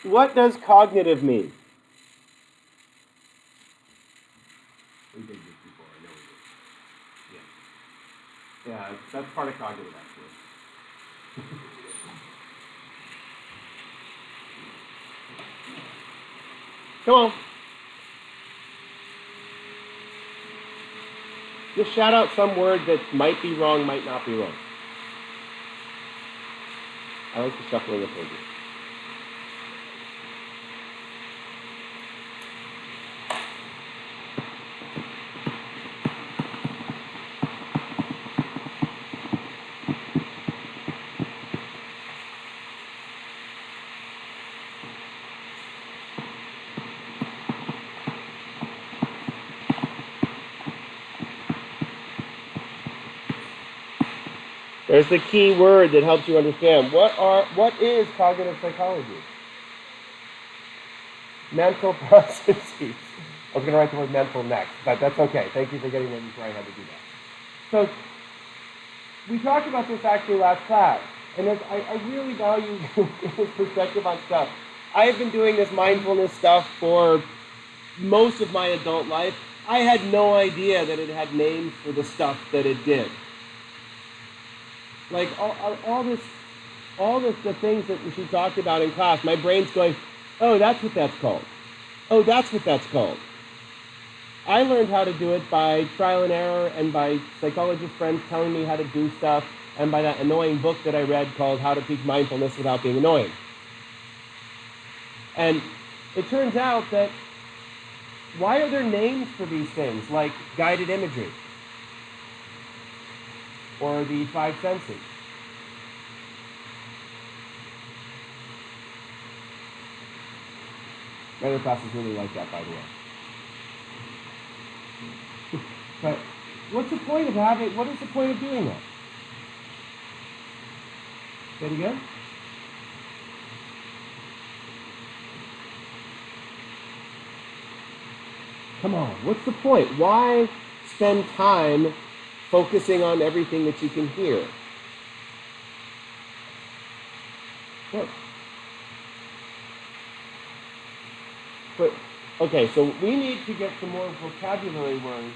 what does cognitive mean? We did this before, I know we did. Yeah, that's part of cognitive, actually. Come on. Just shout out some word that might be wrong, might not be wrong. I like the shuffling of pages. There's the key word that helps you understand. What is cognitive psychology? Mental processes. I was going to write the word mental next, but that's okay. Thank you for getting it before I had to do that. So, we talked about this actually last class, and I really value his perspective on stuff. I have been doing this mindfulness stuff for most of my adult life. I had no idea that it had names for the stuff that it did. Like all the things that she talked about in class, my brain's going, oh, that's what that's called. Oh, that's what that's called. I learned how to do it by trial and error and by psychologist friends telling me how to do stuff and by that annoying book that I read called How to Teach Mindfulness Without Being Annoying. And it turns out that why are there names for these things like guided imagery or the five senses? My other classes really like that, by the way. But what's the point of having, what is the point of doing that? Say it again? Come on, what's the point? Why spend time focusing on everything that you can hear? What? But, okay, so we need to get some more vocabulary words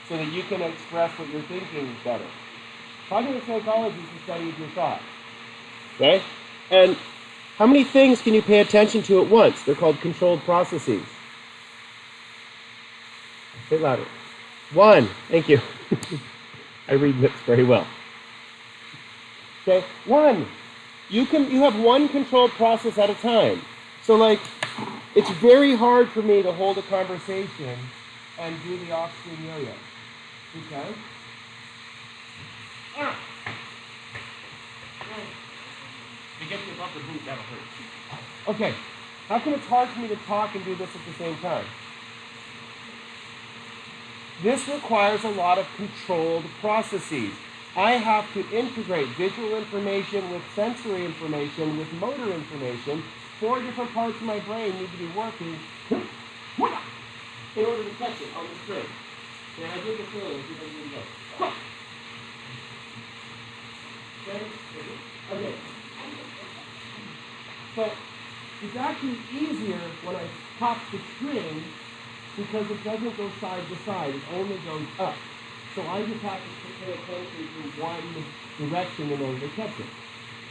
so that you can express what you're thinking better. Cognitive psychology is the study of your thoughts. Okay? And how many things can you pay attention to at once? They're called controlled processes. Say it louder. One. Thank you. I read lips very well. Okay? One. You have one controlled process at a time. So like, it's very hard for me to hold a conversation and do the off-screen yo-yo. Okay? You get above the boot, that'll hurt. Okay. How come it's hard for me to talk and do this at the same time? This requires a lot of controlled processes. I have to integrate visual information with sensory information, with motor information. 4 different parts of my brain need to be working in order to catch it on the string. And I did the feeling, see if I can go. Okay. So it's actually easier when I pop the string because it doesn't go side to side, it only goes up. So I just have to pay attention to one direction in order to catch it.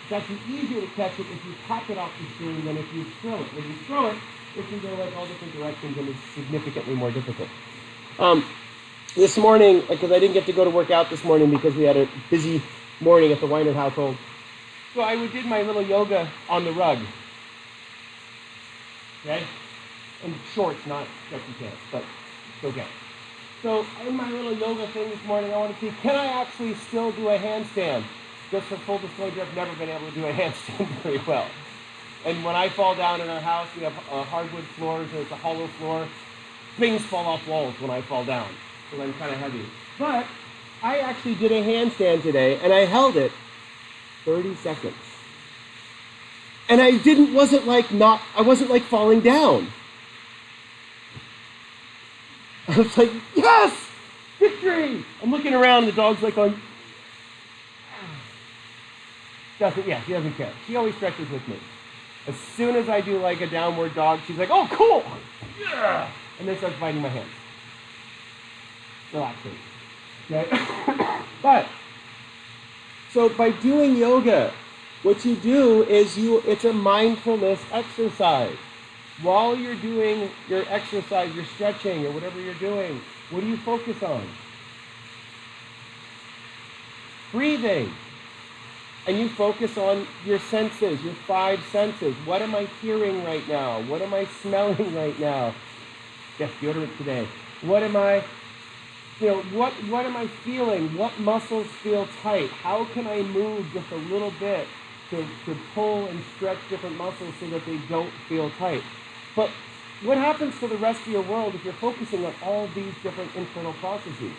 It's actually easier to catch it if you pop it off the screen than if you throw it. When you throw it, it can go like all different directions and it's significantly more difficult. This morning, because I didn't get to go to work out this morning because we had a busy morning at the Weiner household, so I did my little yoga on the rug. Okay? In shorts, not stretchy pants, but it's okay. So in my little yoga thing this morning, I want to see, can I actually still do a handstand? Just for full disclosure, I've never been able to do a handstand very well. And when I fall down in our house, we have hardwood floors, and it's a hollow floor. Things fall off walls when I fall down, because I'm kind of heavy. But I actually did a handstand today, and I held it 30 seconds. And I wasn't like falling down. I was like, yes! Victory! I'm looking around and the dog's like going, she doesn't care. She always stretches with me. As soon as I do like a downward dog, she's like, oh, cool! Yeah! And then starts biting my hands. Relaxing. Okay? But, so by doing yoga, what you do is it's a mindfulness exercise. While you're doing your exercise, you're stretching or whatever you're doing, what do you focus on? Breathing. And you focus on your senses, your 5 senses. What am I hearing right now? What am I smelling right now? Yes, deodorant today. What am I, what am I feeling? What muscles feel tight? How can I move just a little bit to pull and stretch different muscles so that they don't feel tight? But what happens to the rest of your world if you're focusing on all these different internal processes?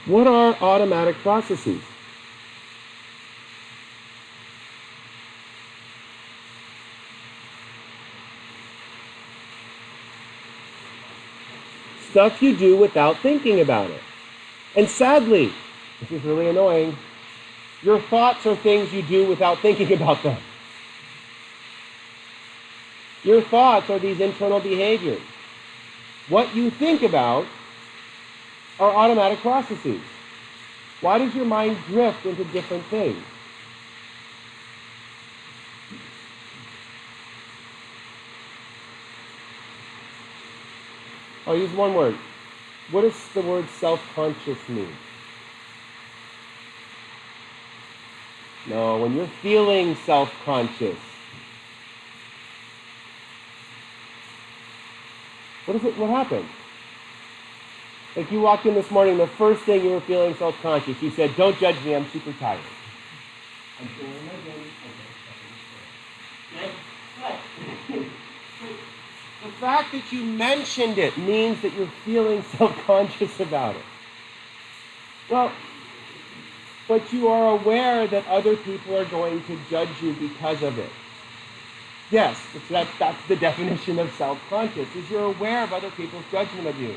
What are automatic processes? Stuff you do without thinking about it. And sadly, this is really annoying, your thoughts are things you do without thinking about them. Your thoughts are these internal behaviors. What you think about are automatic processes. Why does your mind drift into different things? I'll use one word. What does the word self-conscious mean? No, when you're feeling self-conscious, what happened? Like you walked in this morning, the first thing you were feeling self-conscious, you said, don't judge me, I'm super tired. I'm feeling my the fact that you mentioned it means that you're feeling self-conscious about it. Well, but you are aware that other people are going to judge you because of it. Yes, that's the definition of self-conscious, is you're aware of other people's judgment of you.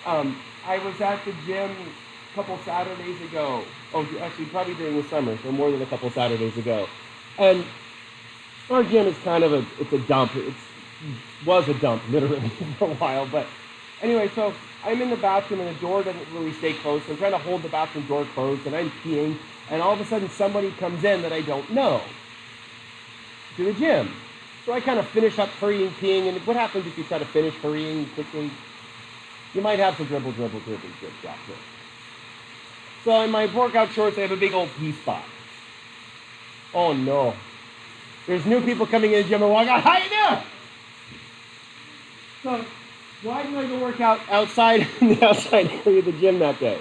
I was at the gym a couple Saturdays ago. Oh, actually, probably during the summer, so more than a couple Saturdays ago. And our gym is kind of it's a dump. It was a dump, literally, for a while. But anyway, so I'm in the bathroom and the door doesn't really stay closed. So I'm trying to hold the bathroom door closed and I'm peeing. And all of a sudden somebody comes in that I don't know to the gym. So I kind of finish up hurrying, peeing. And what happens if you try to finish hurrying quickly? You might have some dribble after. So in my workout shorts, I have a big old pee spot. Oh no. There's new people coming in the gym and walk out, how you doing? So why did I go work out outside in the outside area of the gym that day?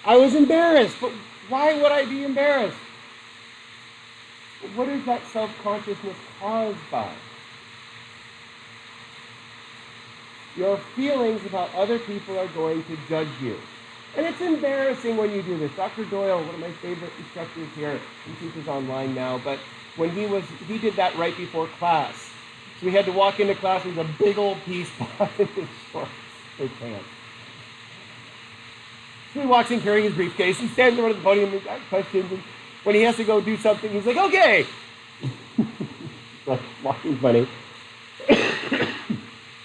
I was embarrassed, but why would I be embarrassed? What is that self-consciousness caused by? Your feelings about other people are going to judge you. And it's embarrassing when you do this. Dr. Doyle, one of my favorite instructors here, he teaches online now, but when he did that right before class. So we had to walk into class with a big old pee spot in his shorts, his pants. So he walks in carrying his briefcase and stands in front of the podium and asks questions. And when he has to go do something, he's like, okay. Like, walking funny.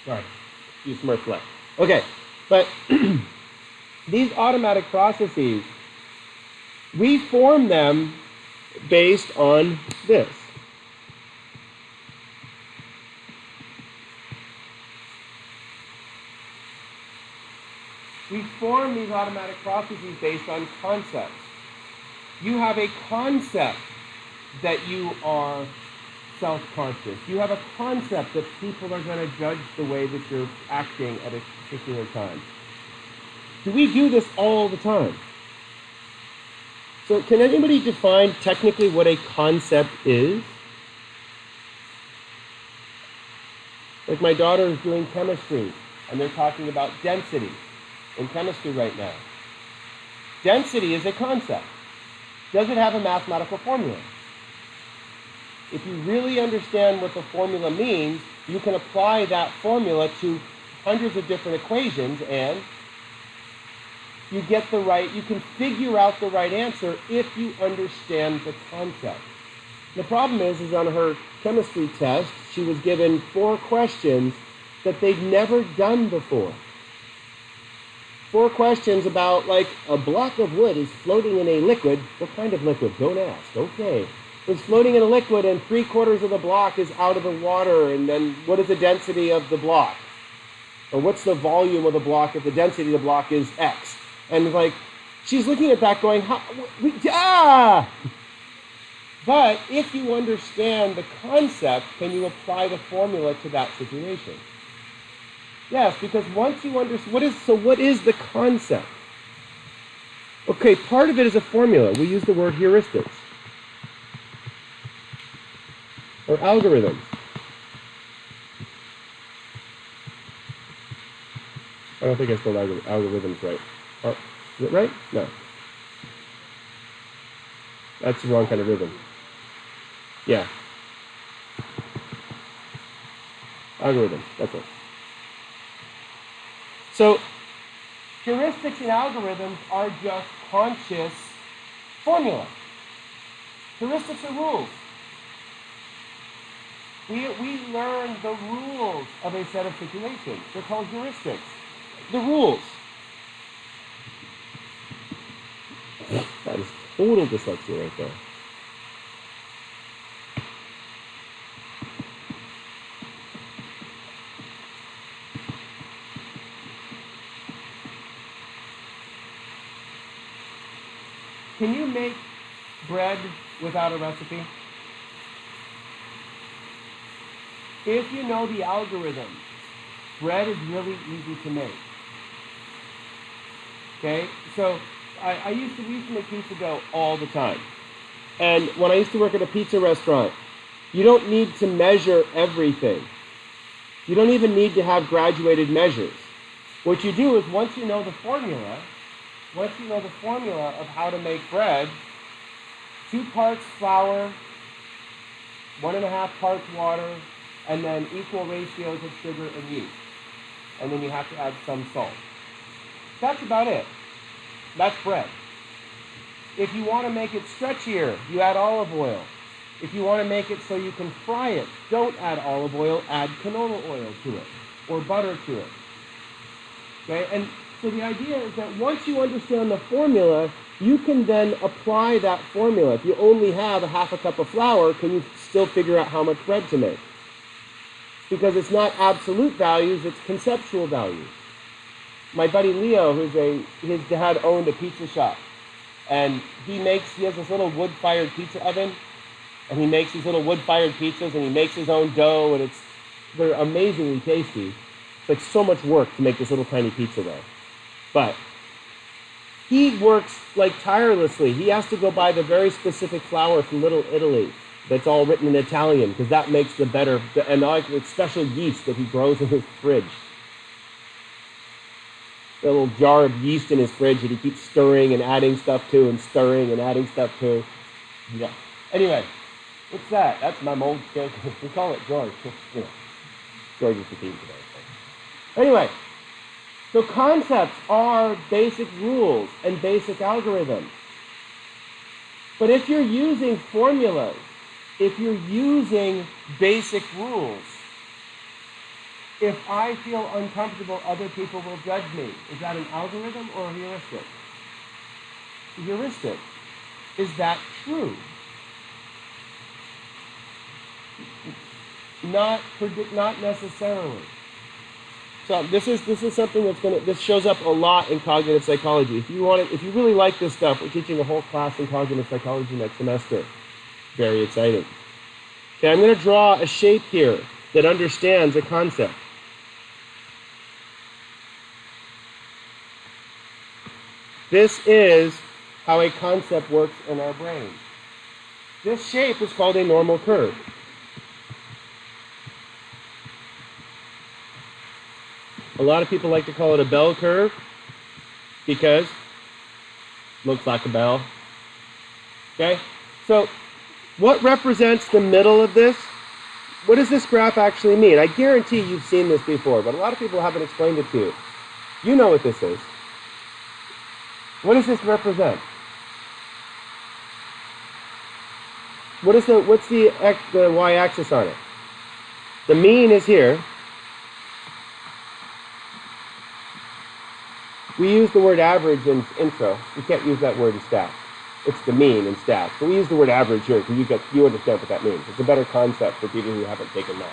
Sorry. You smirk left. Okay, but these automatic processes, we form them based on this. We form these automatic processes based on concepts. You have a concept that you are self-conscious. You have a concept that people are going to judge the way that you're acting at a particular time. Do we do this all the time? So can anybody define technically what a concept is? Like my daughter is doing chemistry, and they're talking about density in chemistry right now. Density is a concept. Does it have a mathematical formula? If you really understand what the formula means, you can apply that formula to hundreds of different equations and you get the right, you can figure out the right answer if you understand the concept. The problem is on her chemistry test, she was given 4 questions that they'd never done before. 4 questions about, like, a block of wood is floating in a liquid. What kind of liquid? Don't ask. Okay. It's floating in a liquid and 3/4 of the block is out of the water, and then what is the density of the block? Or what's the volume of the block if the density of the block is X? And, like, she's looking at that going, But if you understand the concept, can you apply the formula to that situation? Yes, because once you understand, what is the concept? Okay, part of it is a formula. We use the word heuristics. Or algorithms. I don't think I spelled algorithms right. Is it right? No. That's the wrong kind of rhythm. Yeah. Algorithm, that's it. So, heuristics and algorithms are just conscious formula. Heuristics are rules. We learn the rules of a set of situations. They're called heuristics. The rules. That is total dyslexia right there. Can you make bread without a recipe? If you know the algorithm, bread is really easy to make. Okay? So we used to make pizza dough all the time. And when I used to work at a pizza restaurant, you don't need to measure everything. You don't even need to have graduated measures. What you do is once you know the formula of how to make bread, 2 parts flour, 1.5 parts water, and then equal ratios of sugar and yeast. And then you have to add some salt. That's about it. That's bread. If you want to make it stretchier, you add olive oil. If you want to make it so you can fry it, don't add olive oil, add canola oil to it, or butter to it. Okay? And so the idea is that once you understand the formula, you can then apply that formula. If you only have a 1/2 cup of flour, can you still figure out how much bread to make? Because it's not absolute values, it's conceptual values. My buddy Leo, his dad owned a pizza shop, and he has this little wood-fired pizza oven, and he makes these little wood-fired pizzas, and he makes his own dough, and they're amazingly tasty. It's like so much work to make this little tiny pizza though. But he works like tirelessly. He has to go buy the very specific flour from Little Italy that's all written in Italian, because that makes the better, and it's special yeast that he grows in his fridge. A little jar of yeast in his fridge that he keeps stirring and adding stuff to, and stirring and adding stuff to. Yeah. Anyway, what's that? That's my old kid. We call it George. You know, George is the team today. Anyway, so concepts are basic rules and basic algorithms. But if you're using formulas, if you're using basic rules, if I feel uncomfortable, other people will judge me. Is that an algorithm or a heuristic? Heuristic. Is that true? Not necessarily. So this is something this shows up a lot in cognitive psychology. If you really like this stuff, we're teaching a whole class in cognitive psychology next semester. Very exciting. Okay, I'm going to draw a shape here that understands a concept. This is how a concept works in our brain. This shape is called a normal curve. A lot of people like to call it a bell curve because it looks like a bell. Okay? So, what represents the middle of this? What does this graph actually mean? I guarantee you've seen this before, but a lot of people haven't explained it to you. You know what this is. What does this represent? What's the y-axis on it? The mean is here. We use the word average in intro. We can't use that word in stats. It's the mean in stats. But we use the word average here because you understand what that means. It's a better concept for people who haven't taken math.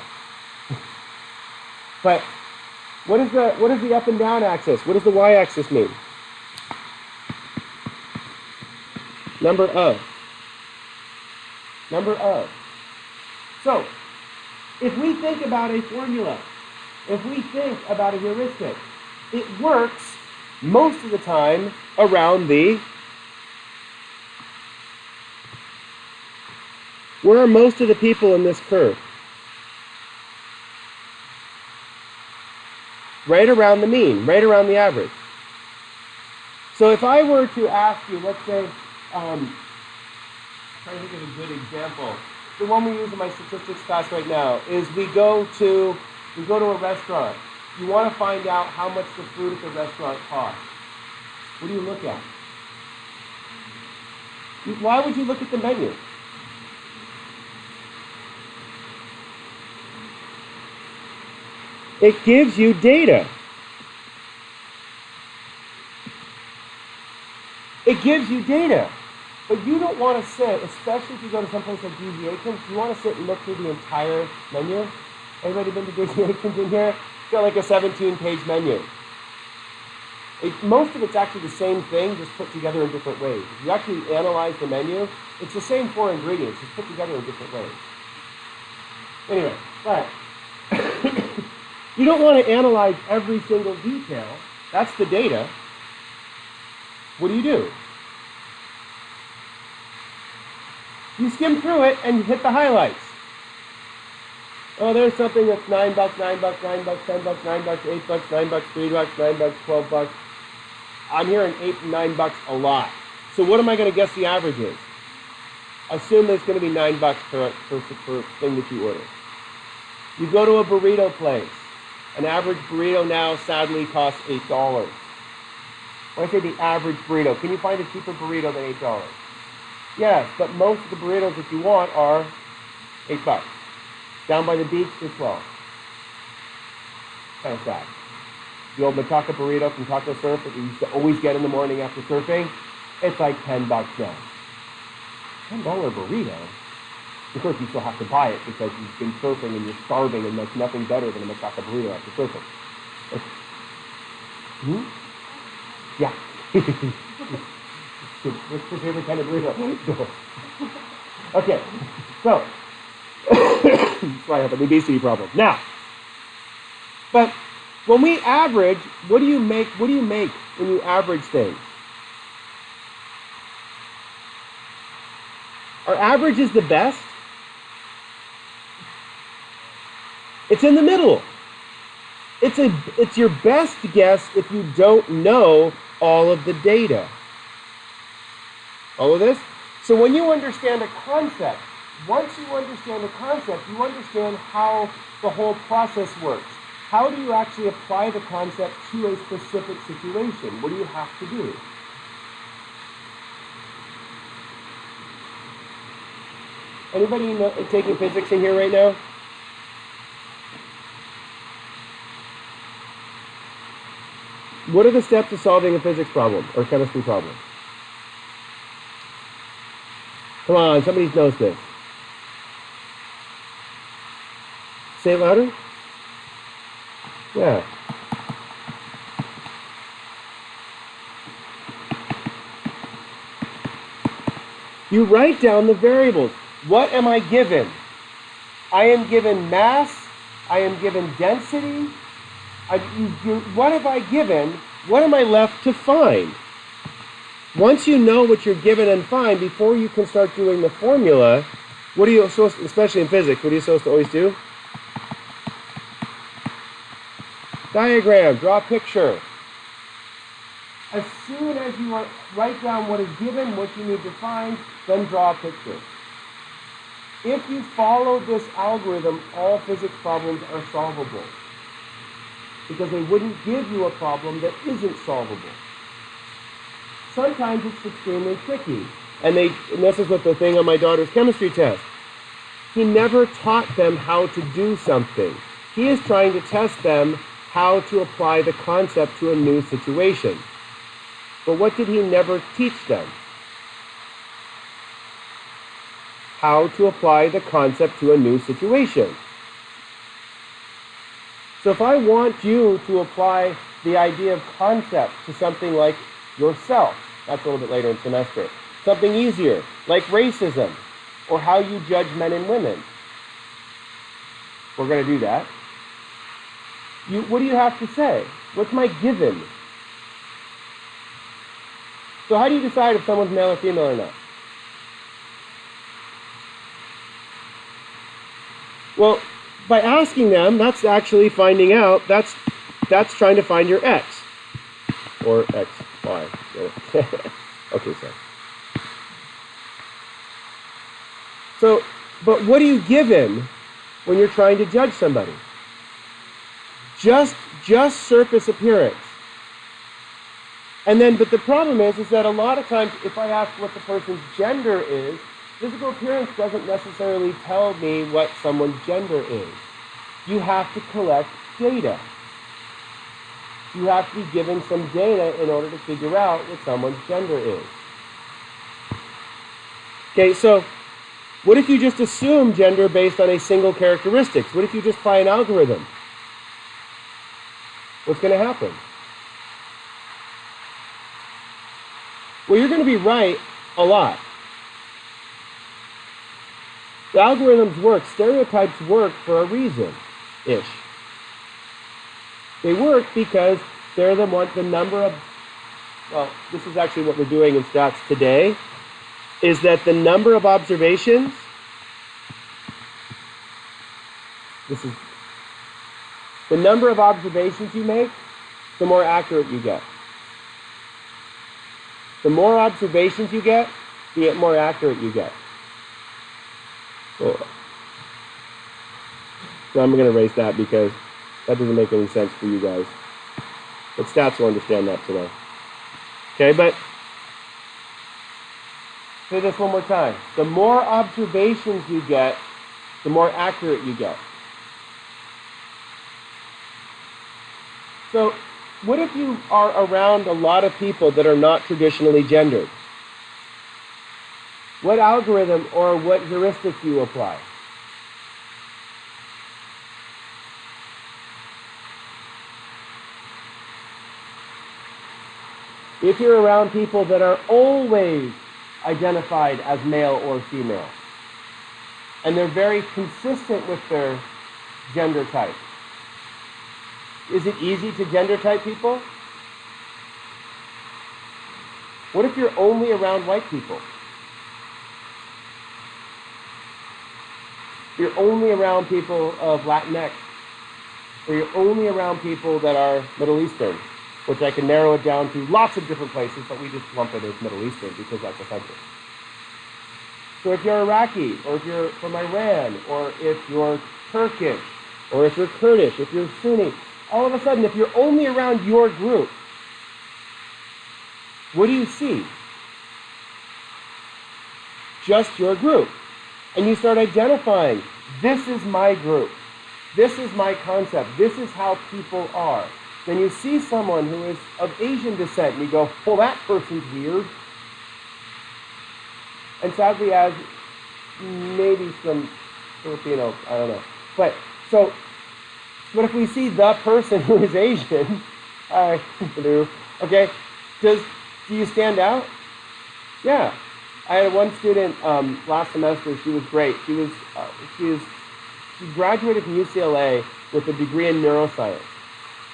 But what is the up and down axis? What does the y-axis mean? Number of. Number of. So, if we think about a formula, if we think about a heuristic, it works most of the time around the... Where are most of the people in this curve? Right around the mean, right around the average. So if I were to ask you, let's say, trying to think of a good example. The one we use in my statistics class right now is we go to a restaurant. You want to find out how much the food at the restaurant costs. What do you look at? Why would you look at the menu? It gives you data. It gives you data. But you don't want to sit, especially if you go to someplace like Disney Aikens, you want to sit and look through the entire menu. Everybody been to Disney Aikens in here? It's got like a 17-page menu. Most of it's actually the same thing, just put together in different ways. If you actually analyze the menu, it's the same 4 ingredients, just put together in different ways. Anyway, but you don't want to analyze every single detail. That's the data. What do? You skim through it and hit the highlights. Oh, there's something that's $9, $9, $9, $10, $9, $8, $9, $3, $9, $12. I'm hearing $8 and $9 a lot. So what am I going to guess the average is? Assume there's going to be $9 per thing that you order. You go to a burrito place. An average burrito now sadly costs $8. When I say the average burrito, can you find a cheaper burrito than $8? Yes, but most of the burritos that you want are $8. Down by the beach, they're $12. Kind of sad. The old machaca burrito from Taco Surf that we used to always get in the morning after surfing, it's like $10 now. $10 burrito? Of course, you still have to buy it because you've been surfing and you're starving and there's nothing better than a machaca burrito after surfing. Yeah. What's your favorite kind of burrito? Okay, so that's why I have an obesity problem. Now, but when we average, what do you make when you average things? Are averages the best? It's in the middle. It's your best guess if you don't know all of the data. All of this? So when you understand a concept, once you understand the concept, you understand how the whole process works. How do you actually apply the concept to a specific situation? What do you have to do? Anybody taking physics in here right now? What are the steps to solving a physics problem or chemistry problem? Come on, somebody knows this. Say it louder. Yeah. You write down the variables. What am I given? I am given mass. I am given density. What have I given? What am I left to find? Once you know what you're given and find, before you can start doing the formula, what are you supposed to, especially in physics, what are you supposed to always do? Diagram, draw a picture. As soon as you write down what is given, what you need to find, then draw a picture. If you follow this algorithm, all physics problems are solvable. Because they wouldn't give you a problem that isn't solvable. sometimes it's extremely tricky. And this is what the thing on my daughter's chemistry test. He never taught them how to do something. He is trying to test them how to apply the concept to a new situation. But what did he never teach them? How to apply the concept to a new situation. So if I want you to apply the idea of concept to something like yourself, that's a little bit later in semester, something easier, like racism, or how you judge men and women. We're going to do that. What do you have to say? What's my given? So how do you decide if someone's male or female or not? Well, by asking them, that's actually finding out, that's trying to find your X. Or X, Y. Okay, sorry. So, but what are you given when you're trying to judge somebody? Just surface appearance. And then, but the problem is that a lot of times, if I ask what the person's gender is, physical appearance doesn't necessarily tell me what someone's gender is. You have to collect data. You have to be given some data in order to figure out what someone's gender is. Okay, so what if you just assume gender based on a single characteristic? What if you just apply an algorithm? What's going to happen? Well, you're going to be right a lot. The algorithms work. Stereotypes work for a reason-ish. They work because they're the number of, well, this is actually what we're doing in stats today, is that the number of observations, the number of observations you make, the more accurate you get. The more observations you get, the more accurate you get. So I'm going to erase that because that doesn't make any sense for you guys. But stats will understand that today. Okay, but say this one more time. The more observations you get, the more accurate you get. So what if you are around a lot of people that are not traditionally gendered? What algorithm or what heuristic do you apply? If you're around people that are always identified as male or female, and they're very consistent with their gender type, is it easy to gender type people? What if you're only around white people? You're only around people of Latinx, or you're only around people that are Middle Eastern, which I can narrow it down to lots of different places, but we just lump it as Middle Eastern because that's offensive. So if you're Iraqi, or if you're from Iran, or if you're Turkish, or if you're Kurdish, if you're Sunni, all of a sudden, if you're only around your group, what do you see? Just your group. And you start identifying, this is my group. This is my concept. This is how people are. Then you see someone who is of Asian descent, and you go, well, that person's weird. And sadly, as maybe some Filipino, I don't know. But if we see the person who is Asian, okay, do you stand out? Yeah. I had one student last semester. She was great. She graduated from UCLA with a degree in neuroscience,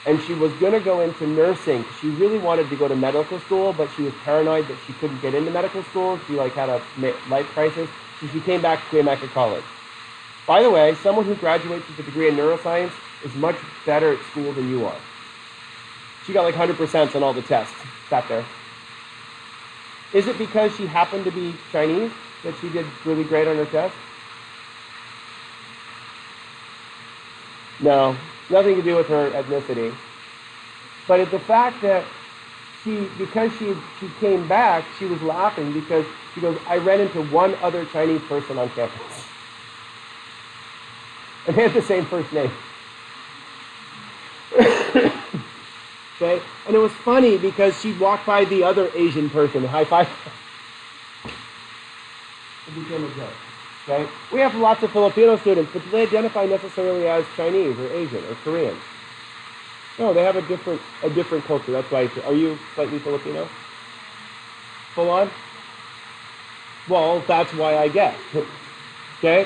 and she was going to go into nursing. She really wanted to go to medical school, but she was paranoid that she couldn't get into medical school. She had a life crisis, so she came back to Cuyamaca College. By the way, someone who graduates with a degree in neuroscience is much better at school than you are. She got like 100% on all the tests. Sat there. Is it because she happened to be Chinese that she did really great on her test? No, nothing to do with her ethnicity. But it's the fact that because she came back, she was laughing because she goes, I ran into one other Chinese person on campus. And they had the same first name. Okay? And it was funny because she'd walk by the other Asian person, high five. It became a joke. Okay? We have lots of Filipino students, but do they identify necessarily as Chinese or Asian or Korean? No, they have a different culture. That's why. Are you slightly Filipino? Full on? Well, that's why I guess. Okay?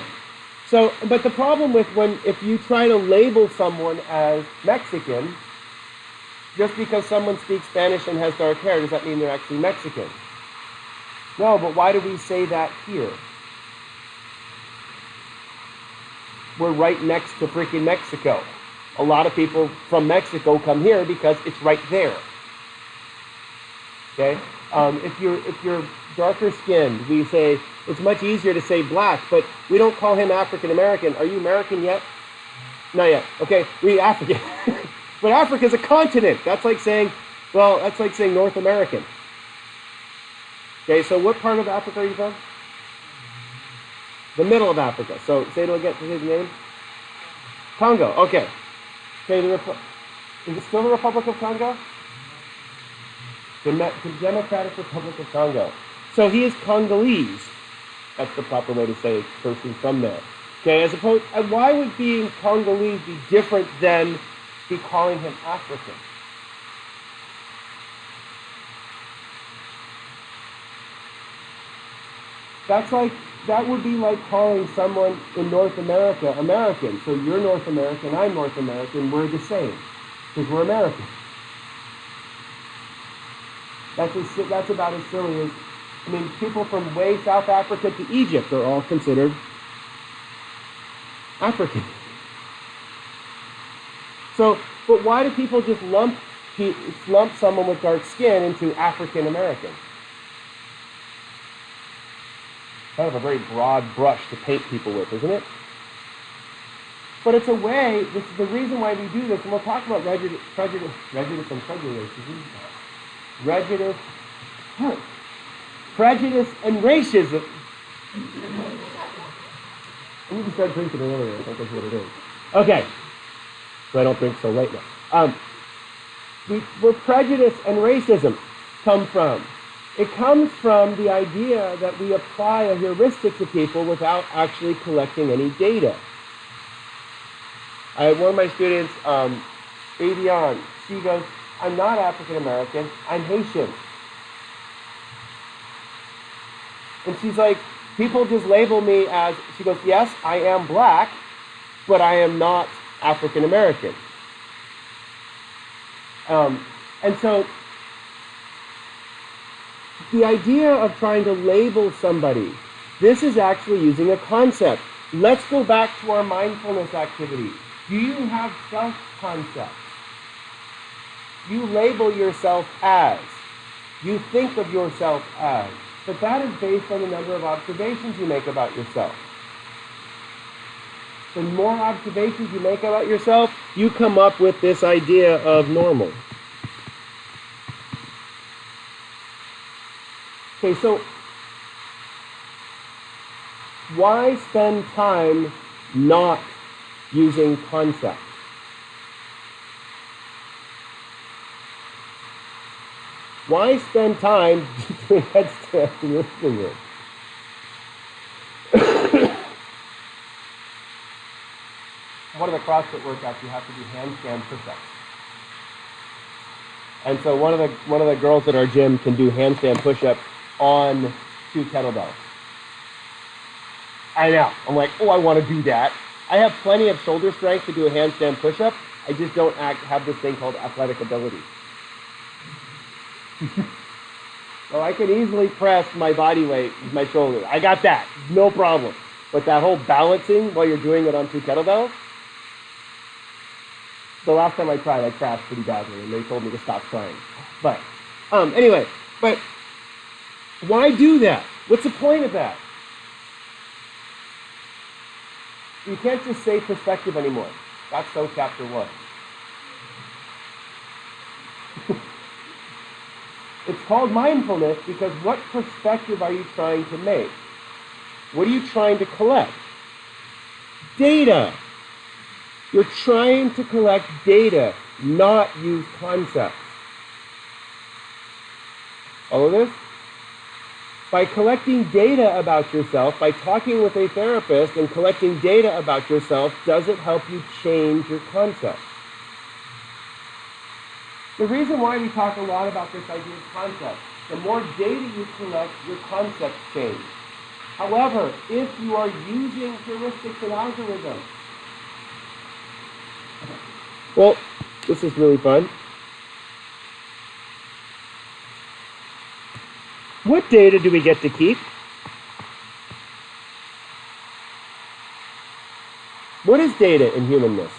So, but the problem with if you try to label someone as Mexican, just because someone speaks Spanish and has dark hair, does that mean they're actually Mexican? No, but why do we say that here? We're right next to freaking Mexico. A lot of people from Mexico come here because it's right there. Okay? If you're darker skinned, we say it's much easier to say black, but we don't call him African American. Are you American yet? Not yet. Okay, we African. But Africa is a continent. That's like saying North American. Okay, so what part of Africa are you from? The middle of Africa. So say it again. Say the name. Congo. Okay. Okay. Is it still the Republic of Congo? The Democratic Republic of Congo. So he is Congolese. That's the proper way to say a person from there. Okay. As opposed, why would being Congolese be different than be calling him African? That would be like calling someone in North America American. So you're North American, I'm North American, we're the same because we're American. That's about as silly as, people from way South Africa to Egypt are all considered African. So, but why do people just lump someone with dark skin into African American? Kind of a very broad brush to paint people with, isn't it? But it's a way, the reason why we do this, and we'll talk about prejudice and prejudice and racism. I need to start drinking earlier, I think that's what it is. Okay, so I don't drink so late now. Where prejudice and racism come from. It comes from the idea that we apply a heuristic to people without actually collecting any data. I had one of my students, Avion, she goes, I'm not African American, I'm Haitian. And she's like, people just label me as, she goes, yes, I am black, but I am not African American. And so, the idea of trying to label somebody, this is actually using a concept. Let's go back to our mindfulness activity. Do you have self-concept? You label yourself as. You think of yourself as. But that is based on the number of observations you make about yourself. The more observations you make about yourself, you come up with this idea of normal. Okay, so why spend time not using concepts? Why spend time doing headstands and lifting it? One of the CrossFit workouts, you have to do handstand push-ups. And so one of the girls at our gym can do handstand push-ups on 2 kettlebells. I know. I'm like, oh, I want to do that. I have plenty of shoulder strength to do a handstand push-up. I just don't have this thing called athletic ability. So I can easily press my body weight with my shoulder. I got that. No problem. But that whole balancing while you're doing it on 2 kettlebells, the last time I tried, I crashed pretty badly, and they told me to stop trying. But anyway, but why do that? What's the point of that? You can't just say perspective anymore. That's so chapter 1. It's called mindfulness because what perspective are you trying to make? What are you trying to collect? Data. You're trying to collect data, not use concepts. All of this? By collecting data about yourself, by talking with a therapist and collecting data about yourself, does it help you change your concepts? The reason why we talk a lot about this idea of concepts, the more data you collect, your concepts change. However, if you are using heuristics and algorithms, well, this is really fun. What data do we get to keep? What is data in humanness?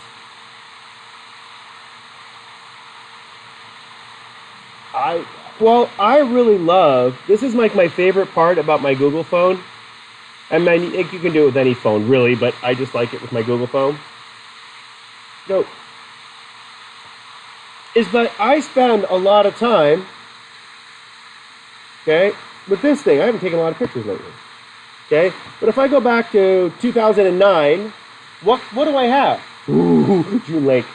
I really love, this is like my favorite part about my Google phone. And you can do it with any phone, really, but I just like it with my Google phone. So, is that I spend a lot of time, okay, with this thing. I haven't taken a lot of pictures lately, okay? But if I go back to 2009, what do I have? Ooh, June Lake.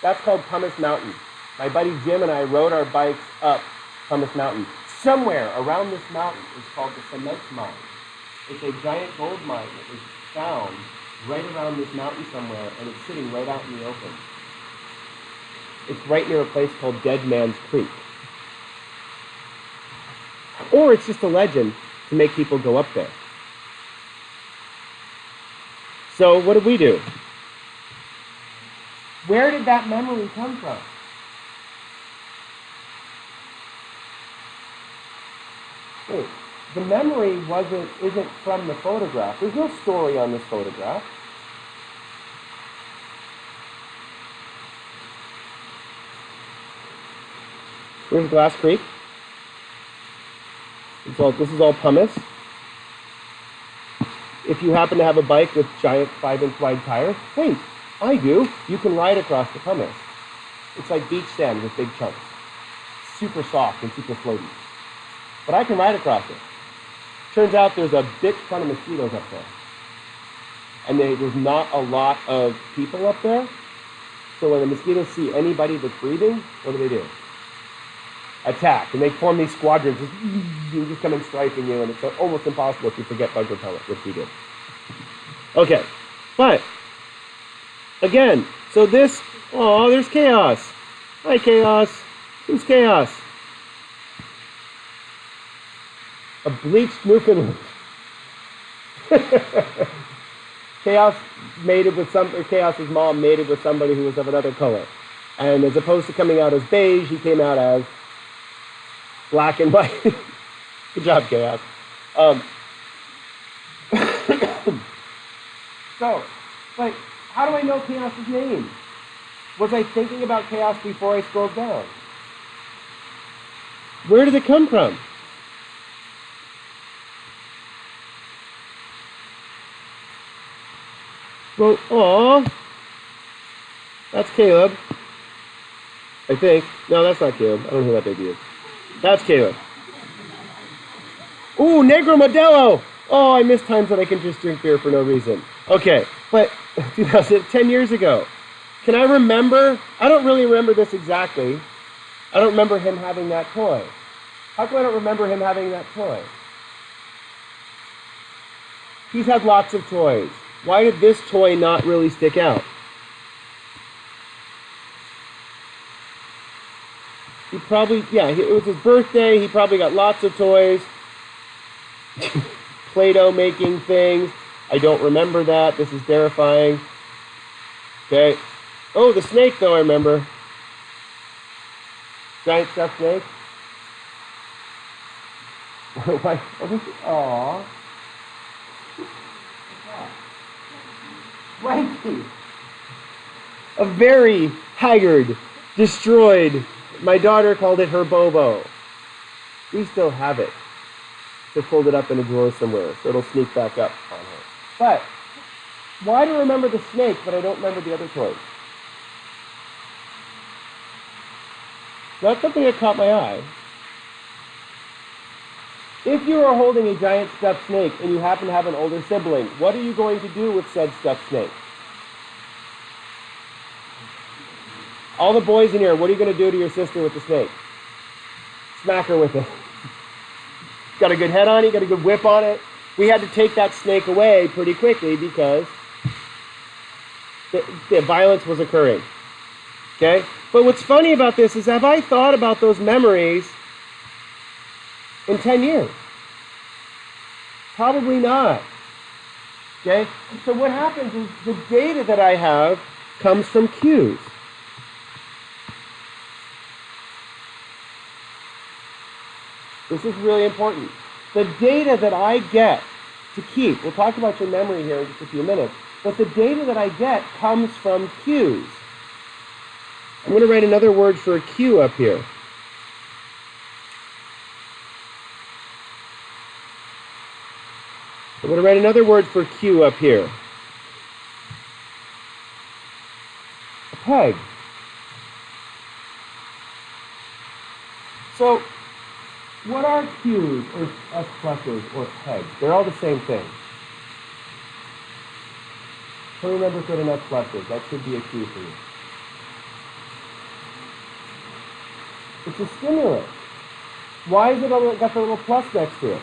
That's called Pumice Mountain. My buddy Jim and I rode our bikes up Pumice Mountain. Somewhere around this mountain is called the Cement Mine. It's a giant gold mine that was found right around this mountain somewhere, and it's sitting right out in the open. It's right near a place called Dead Man's Creek. Or it's just a legend to make people go up there. So what did we do? Where did that memory come from? Wait, the memory isn't from the photograph. There's no story on this photograph. Here's Glass Creek. This is all pumice. If you happen to have a bike with giant 5-inch wide tires, hey, I do. You can ride across the pumice. It's like beach sand with big chunks. Super soft and super floaty. But I can ride across it. Turns out there's a bitch ton of mosquitoes up there. And there's not a lot of people up there. So when the mosquitoes see anybody that's breathing, what do? Attack. And they form these squadrons, just coming strafing you, and it's almost impossible if you forget bug repellent, which we did. Okay, but, again, so this, oh, there's Chaos. Hi, Chaos. Who's Chaos? A bleached Newfoundland. Chaos mated with Chaos's mom mated with somebody who was of another color. And as opposed to coming out as beige, he came out as black and white. Good job, Chaos. So, but how do I know Chaos's name? Was I thinking about Chaos before I scrolled down? Where did it come from? Well, aw, that's Caleb. I think. No, that's not Caleb. I don't know who that baby is. That's Caleb. Ooh, Negro Modelo. Oh, I miss times when I can just drink beer for no reason. Okay, but 10 years ago. Can I remember? I don't really remember this exactly. I don't remember him having that toy. How come I don't remember him having that toy? He's had lots of toys. Why did this toy not really stick out? He probably, yeah, it was his birthday. He probably got lots of toys. Play-Doh making things. I don't remember that. This is terrifying. Okay. Oh, the snake, though, I remember. Giant stuffed snake. Aww. Frankie. A very haggard, destroyed. My daughter called it her Bobo. We still have it. To fold it up in a drawer somewhere, so it'll sneak back up on her. But why do I remember the snake, but I don't remember the other toys? That's something that caught my eye. If you are holding a giant stuffed snake and you happen to have an older sibling, what are you going to do with said stuffed snake? All the boys in here, what are you going to do to your sister with the snake? Smack her with it. Got a good head on it, got a good whip on it. We had to take that snake away pretty quickly because the violence was occurring. Okay? But what's funny about this is, have I thought about those memories in 10 years? Probably not. Okay? So what happens is the data that I have comes from cues. This is really important. The data that I get to keep, we'll talk about your memory here in just a few minutes, but the data that I get comes from cues. I'm going to write another word for a cue up here. I'm going to write another word for cue up here. A peg. So, what are cues, or S pluses, or pegs? They're all the same thing. So remember good enough pluses. That should be a cue for you. It's a stimulus. Why is it got the little plus next to it?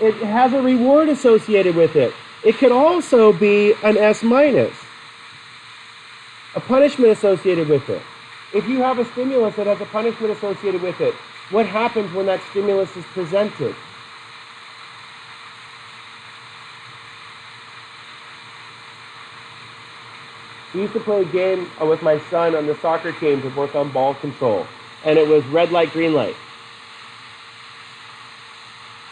It has a reward associated with it. It could also be an S minus. A punishment associated with it. If you have a stimulus that has a punishment associated with it, what happens when that stimulus is presented? We used to play a game with my son on the soccer team to work on ball control. And it was red light, green light.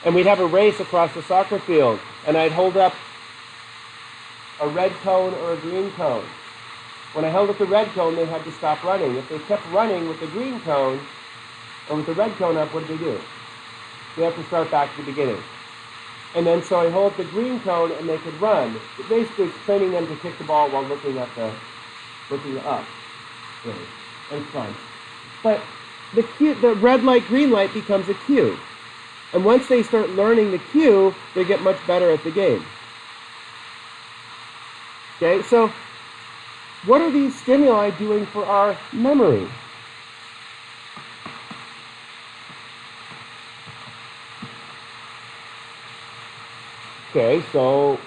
And we'd have a race across the soccer field. And I'd hold up a red cone or a green cone. When I held up the red cone, they had to stop running. If they kept running with the green cone, or with the red cone up, what did they do? They have to start back at the beginning. And then so I hold up the green cone and they could run. It basically, it's training them to kick the ball while looking up. Really. And it's fun. But the red light, green light becomes a cue. And once they start learning the cue, they get much better at the game. Okay, so what are these stimuli doing for our memory? Okay, so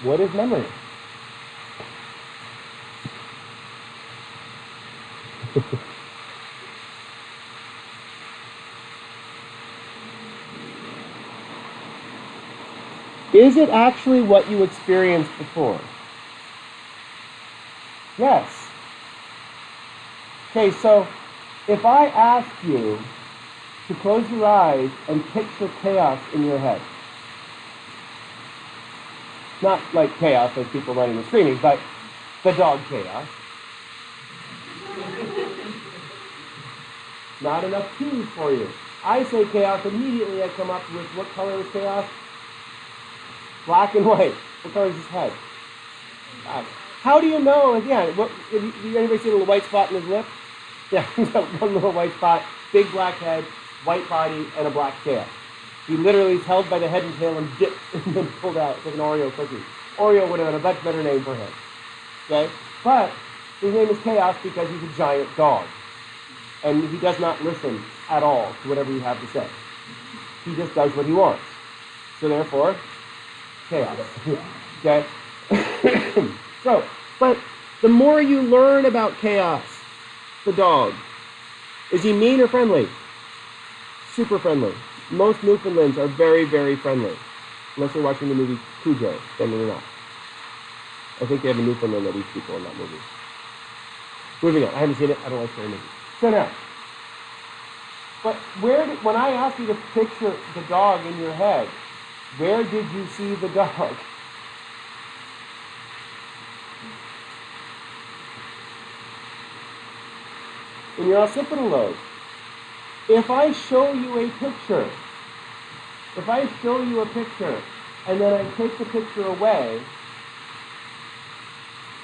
what is memory? Is it actually what you experienced before? Yes. Okay, so if I ask you to close your eyes and picture chaos in your head, not like chaos as people running and screaming, but the dog chaos. Not enough cues for you. I say chaos, immediately I come up with what color is chaos? Black and white. What color is his head? Black. How do you know? Again, did anybody see a little white spot in his lip? Yeah, he's got one little white spot, big black head, white body, and a black tail. He literally is held by the head and tail and dipped and then pulled out. It's like an Oreo cookie. Oreo would have been a much better name for him. Okay? But his name is Chaos because he's a giant dog. And he does not listen at all to whatever you have to say. He just does what he wants. So therefore, Chaos. Okay? So, but the more you learn about Chaos, the dog, is he mean or friendly? Super friendly. Most Newfoundlands are very, very friendly. Unless you're watching the movie Cujo, then they're not. I think they have a Newfoundland that eats people in that movie. Moving on. I haven't seen it. I don't like scary movies. So now, but when I asked you to picture the dog in your head, where did you see the dog? In your occipital lobe. If I show you a picture, and then I take the picture away,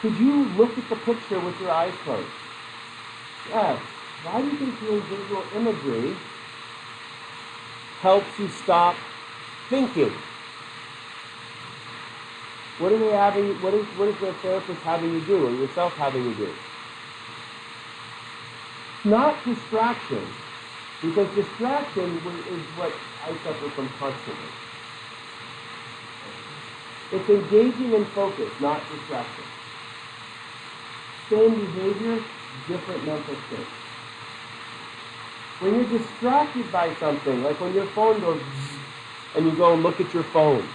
Could you look at the picture with your eyes closed? Yes. Why do you think doing visual imagery helps you stop thinking? What are they having? What is the therapist having you do, or yourself having you do? It's not distraction, because distraction is what I suffer from constantly. It's engaging in focus, not distraction. Same behavior, different mental state. When you're distracted by something, like when your phone goes zzz, and you go and look at your phone,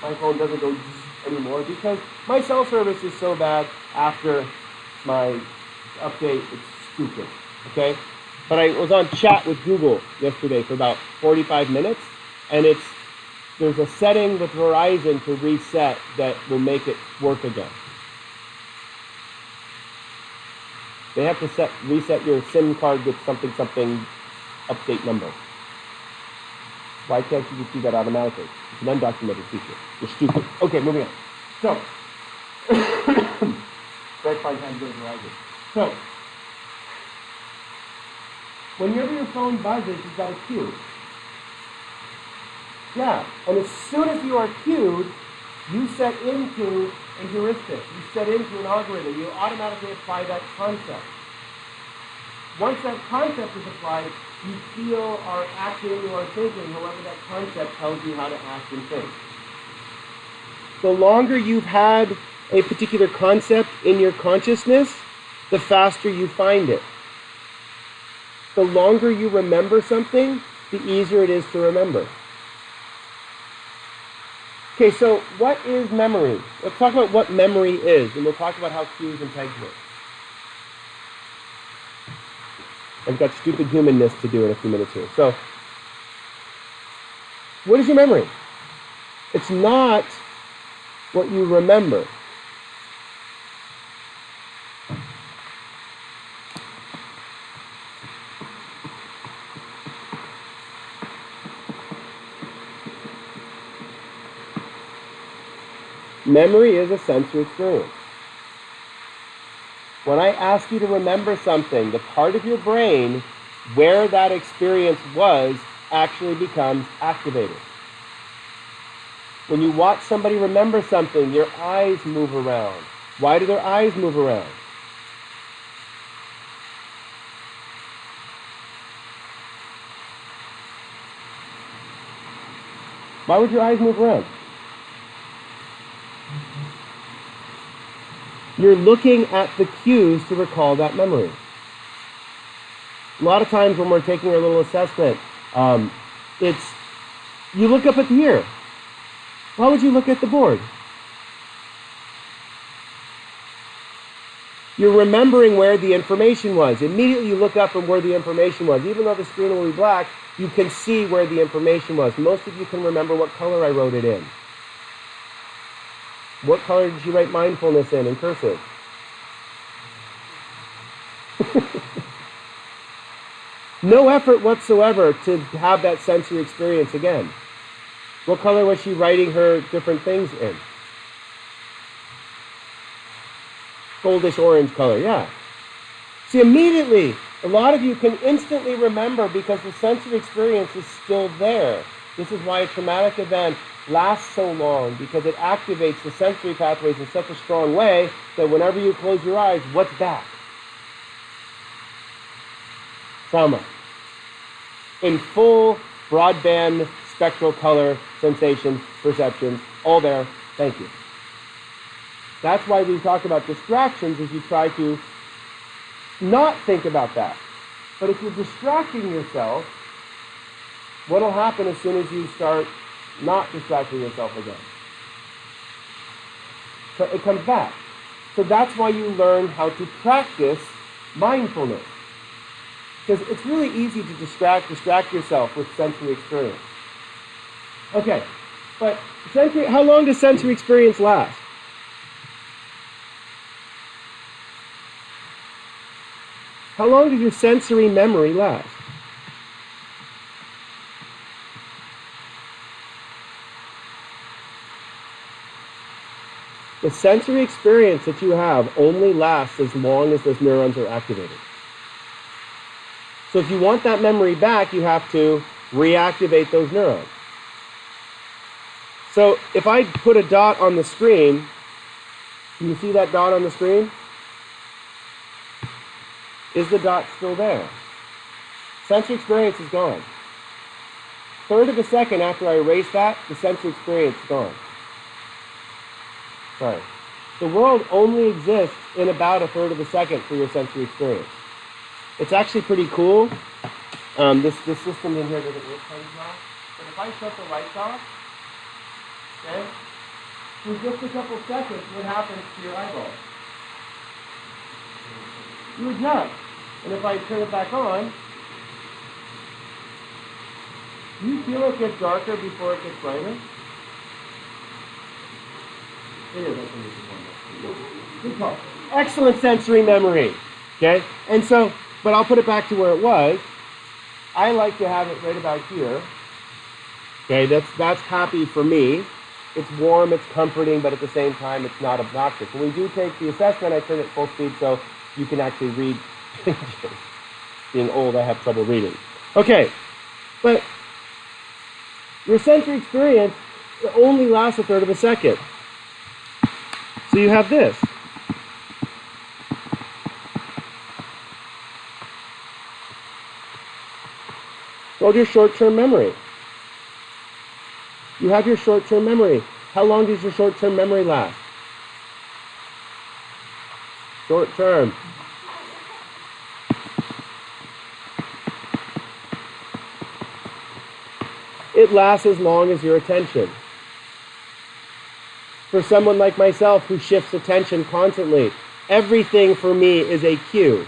my phone doesn't go zzz anymore because my cell service is so bad after my update, it's stupid, okay? But I was on chat with Google yesterday for about 45 minutes, and there's a setting with Verizon to reset that will make it work again. They have to reset your SIM card with something update number. Why can't you just do that automatically? It's an undocumented feature. You're stupid. Okay, moving on. So, very fine time to go to Verizon. So, whenever your phone buzzes, you've got a cue. Yeah, and as soon as you are cued, you set into a heuristic. You set into an algorithm. You automatically apply that concept. Once that concept is applied, you feel or acting or thinking, however that concept tells you how to act and think. The longer you've had a particular concept in your consciousness, the faster you find it. The longer you remember something, the easier it is to remember. Okay, so what is memory? Let's talk about what memory is, and we'll talk about how cues and pegs work. I've got stupid humanness to do in a few minutes here. So, what is your memory? It's not what you remember. Memory is a sensory experience. When I ask you to remember something, the part of your brain where that experience was actually becomes activated. When you watch somebody remember something, your eyes move around. Why do their eyes move around? Why would your eyes move around? You're looking at the cues to recall that memory. A lot of times when we're taking our little assessment, you look up at here. Why would you look at the board? You're remembering where the information was. Immediately you look up and where the information was. Even though the screen will be black, you can see where the information was. Most of you can remember what color I wrote it in. What color did you write mindfulness in cursive? No effort whatsoever to have that sensory experience again. What color was she writing her different things in? Goldish orange color, yeah. See, immediately, a lot of you can instantly remember because the sensory experience is still there. This is why a traumatic event lasts so long, because it activates the sensory pathways in such a strong way that whenever you close your eyes, what's back? Trauma. In full broadband spectral color, sensations, perceptions, all there. Thank you. That's why we talk about distractions, is you try to not think about that. But if you're distracting yourself, what will happen as soon as you start not distracting yourself again? So it comes back. So that's why you learn how to practice mindfulness. Because it's really easy to distract yourself with sensory experience. Okay, but how long does sensory experience last? How long does your sensory memory last? The sensory experience that you have only lasts as long as those neurons are activated. So if you want that memory back, you have to reactivate those neurons. So if I put a dot on the screen, can you see that dot on the screen? Is the dot still there? Sensory experience is gone. Third of a second after I erase that, the sensory experience is gone. Sorry. The world only exists in about a third of a second for your sensory experience. It's actually pretty cool. This system in here doesn't work quite as well. But if I shut the lights off, okay, for just a couple seconds, what happens to your eyeball? You adjust. And if I turn it back on, do you feel it gets darker before it gets brighter? It is. Good call. Excellent sensory memory. Okay? And so, but I'll put it back to where it was. I like to have it right about here. Okay, that's happy for me. It's warm, it's comforting, but at the same time, it's not obnoxious. When we do take the assessment, I turn it full speed so you can actually read pages. Being old, I have trouble reading. Okay, but your sensory experience only lasts a third of a second. So you have this. Called your short-term memory. You have your short-term memory. How long does your short-term memory last? Short-term. It lasts as long as your attention. For someone like myself who shifts attention constantly, everything for me is a cue.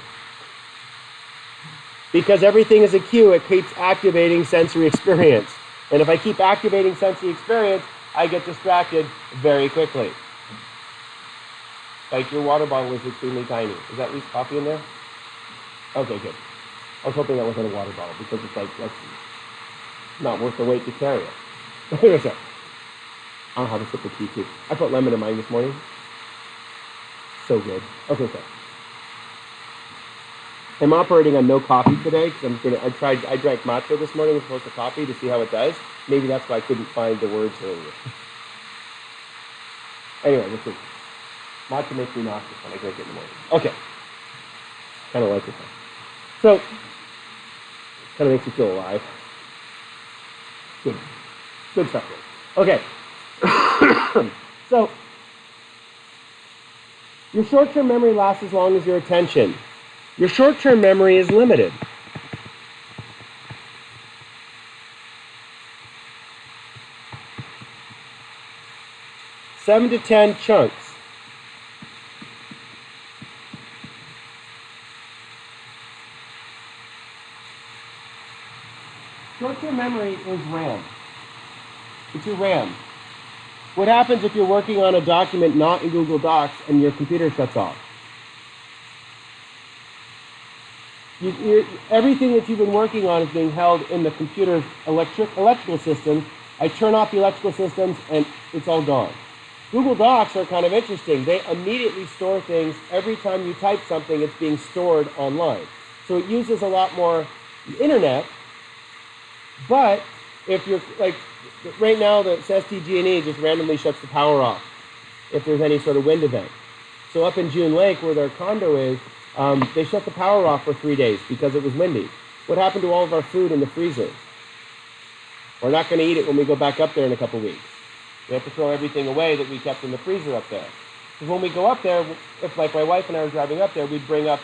Because everything is a cue, it keeps activating sensory experience. And if I keep activating sensory experience, I get distracted very quickly. Like your water bottle is extremely tiny. Is that at least coffee in there? Okay, good. I was hoping that wasn't a water bottle because it's like, that's not worth the weight to carry it. Here a sec. I'll have a sip of tea too. I put lemon in mine this morning. So good. Okay, so. I'm operating on no coffee today because I drank matcha this morning as opposed to coffee to see how it does. Maybe that's why I couldn't find the words earlier. Anyway, this is matcha makes me nauseous when I drink it in the morning. Okay. Kind of like it though. So, kind of makes you feel alive. Good. Good stuff. Okay. So, your short-term memory lasts as long as your attention. Your short-term memory is limited. Seven to 10 chunks. Short-term memory is RAM. It's your RAM. What happens if you're working on a document not in Google Docs and your computer shuts off? Everything that you've been working on is being held in the computer's electrical systems. I turn off the electrical systems and it's all gone. Google Docs are kind of interesting. They immediately store things. Every time you type something, it's being stored online. So it uses a lot more internet. But if you're like, right now the SDG&E just randomly shuts the power off if there's any sort of wind event. So up in June Lake where their condo is, they shut the power off for 3 days because it was windy. What happened to all of our food in the freezer? We're not going to eat it when we go back up there in a couple weeks. We have to throw everything away that we kept in the freezer up there. Because when we go up there, if like my wife and I were driving up there, we'd bring up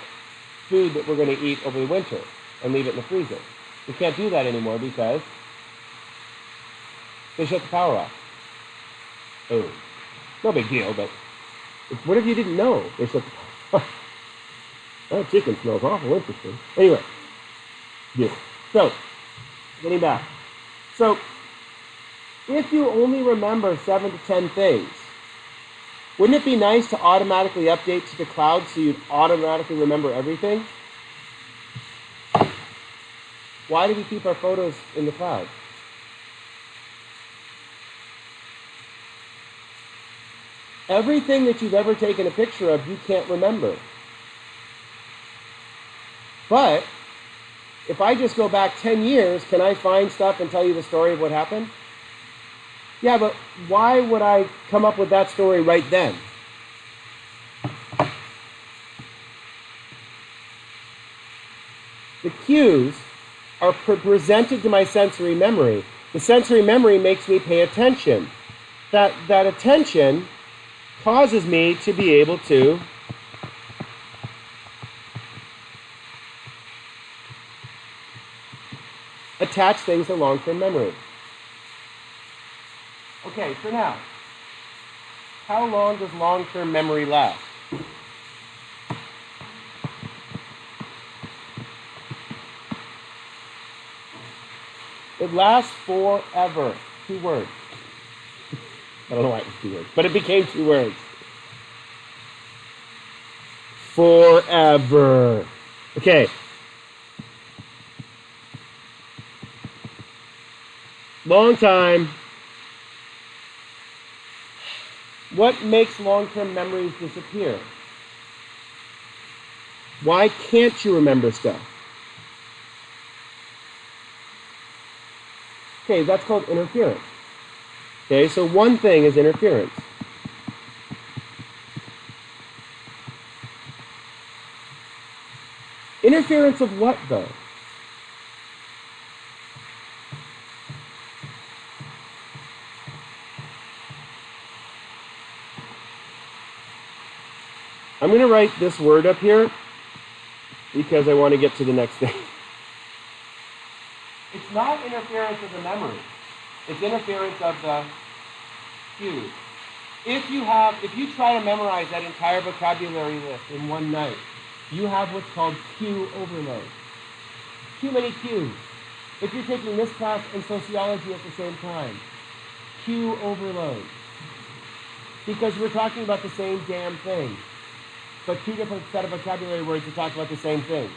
food that we're going to eat over the winter and leave it in the freezer. We can't do that anymore because they shut the power off. Oh, no big deal, but what if you didn't know they shut the power off? That chicken smells awful interesting. Anyway, yeah. So, getting back. So, if you only remember 7 to 10 things, wouldn't it be nice to automatically update to the cloud so you'd automatically remember everything? Why do we keep our photos in the cloud? Everything that you've ever taken a picture of, you can't remember. But if I just go back 10 years, can I find stuff and tell you the story of what happened? Yeah, but why would I come up with that story right then? The cues are presented to my sensory memory. The sensory memory makes me pay attention. That attention causes me to be able to attach things to long-term memory. Okay, so now, how long does long-term memory last? It lasts forever. 2 words. I don't know why it was 2 words, but it became 2 words. Forever. Okay. Long time. What makes long-term memories disappear? Why can't you remember stuff? Okay, that's called interference. Okay, so one thing is interference. Interference of what, though? I'm going to write this word up here because I want to get to the next thing. It's not interference of the memory. It's interference of the cues. If you try to memorize that entire vocabulary list in one night, you have what's called cue overload. Too many cues. If you're taking this class and sociology at the same time, cue overload. Because we're talking about the same damn thing, but 2 different set of vocabulary words to talk about the same thing.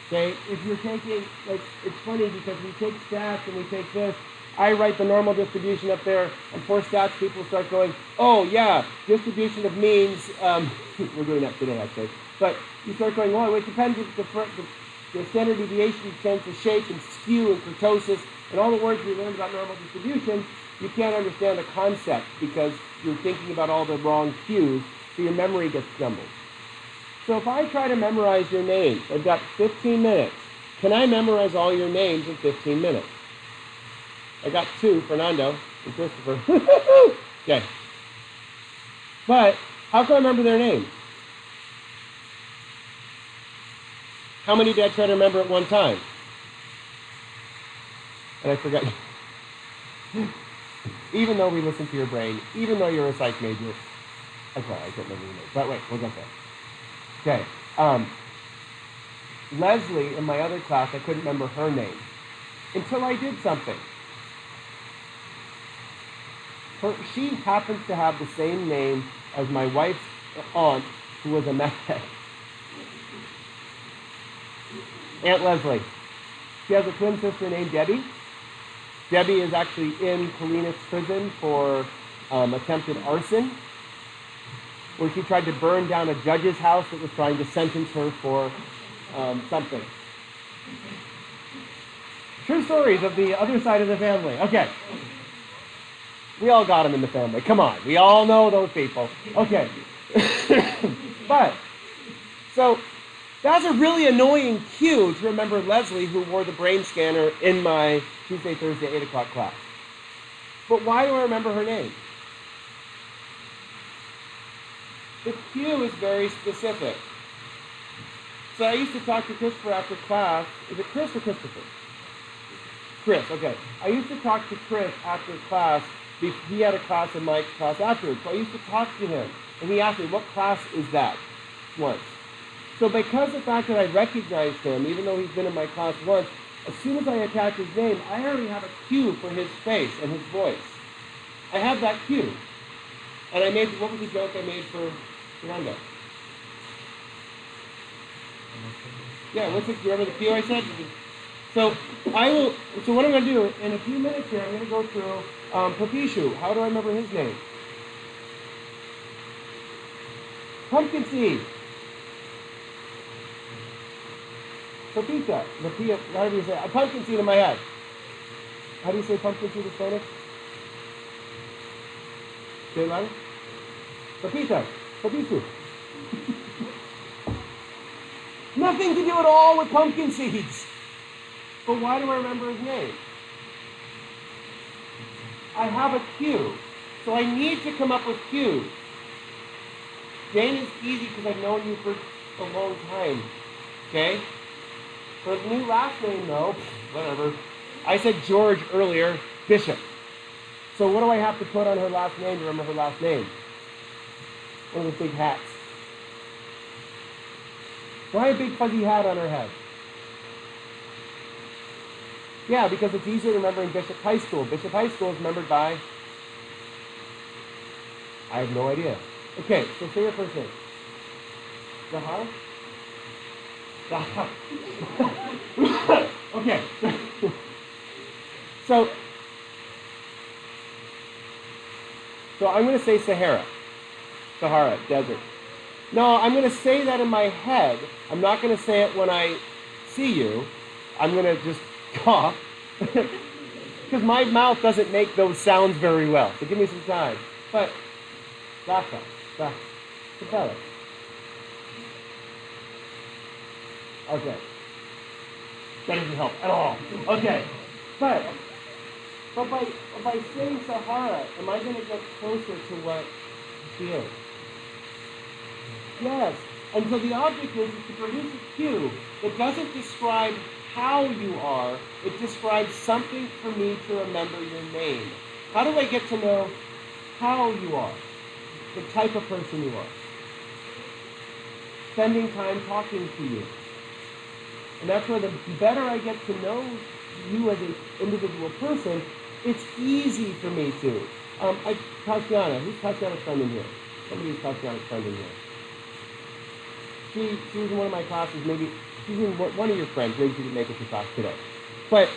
Okay, if you're taking, like, it's funny because we take stats and we take this. I write the normal distribution up there, and for stats, people start going, oh, yeah, distribution of means, we're doing that today, actually. But you start going, well, it depends if the standard deviation tends to shape and skew and kurtosis, and all the words we learned about normal distribution, you can't understand the concept because you're thinking about all the wrong cues, so your memory gets jumbled. So if I try to memorize your names, I've got 15 minutes. Can I memorize all your names in 15 minutes? I got 2, Fernando and Christopher. Okay. But how can I remember their names? How many did I try to remember at one time? And I forgot. Even though we listen to your brain, even though you're a psych major, I can't remember your name. But wait, we'll get there. Okay. Leslie, in my other class, I couldn't remember her name until I did something. She happens to have the same name as my wife's aunt, who was a meth head. Aunt Leslie. She has a twin sister named Debbie. Debbie is actually in Colinas prison for attempted arson, where she tried to burn down a judge's house that was trying to sentence her for something. True stories of the other side of the family. Okay. We all got them in the family. Come on. We all know those people. Okay. But, so, that's a really annoying cue to remember Leslie, who wore the brain scanner in my Tuesday, Thursday, 8 o'clock class. But why do I remember her name? The cue is very specific. So I used to talk to Christopher after class. Is it Chris or Christopher? Chris, okay. I used to talk to Chris after class. He had a class in my class afterwards. So I used to talk to him. And he asked me, what class is that? Once. So because of the fact that I recognized him, even though he's been in my class once, as soon as I attach his name, I already have a cue for his face and his voice. I have that cue. And I made, what was the joke I made for Fernando? Yeah, do you remember the cue I said? So what I'm going to do, in a few minutes here, I'm going to go through Papishu, how do I remember his name? Pumpkin seed. Papita. Lapia, how do you say it? A pumpkin seed in my head. How do you say pumpkin seed in Spanish? Say it louder. Papita. Papisu. Nothing to do at all with pumpkin seeds. But why do I remember his name? I have a cue. So I need to come up with cues. Jane is easy because I've known you for a long time. Okay? For the new last name, though, whatever. I said George earlier, Bishop. So what do I have to put on her last name to remember her last name? One of the big hats. Why a big fuzzy hat on her head? Yeah, because it's easier to remember in Bishop High School. Bishop High School is remembered by... I have no idea. Okay, so say your first name. Zahara? Zahara. Okay. So I'm going to say Sahara. Sahara, desert. No, I'm going to say that in my head. I'm not going to say it when I see you. I'm going to just cough. Because my mouth doesn't make those sounds very well. So give me some time. But, Rafa. Capella. Okay. That doesn't help at all. Okay. But by saying Sahara, am I going to get closer to what she is? Yes. And so the object is to produce a cue that doesn't describe how you are, it describes something for me to remember your name. How do I get to know how you are? The type of person you are. Spending time talking to you. And that's where the better I get to know you as an individual person, it's easy for me to. Tatiana, who's Tatiana's friend in here? Somebody who's Tatiana's friend in here. She was in one of my classes, maybe, she's in one of your friends, maybe she didn't make it to class today. But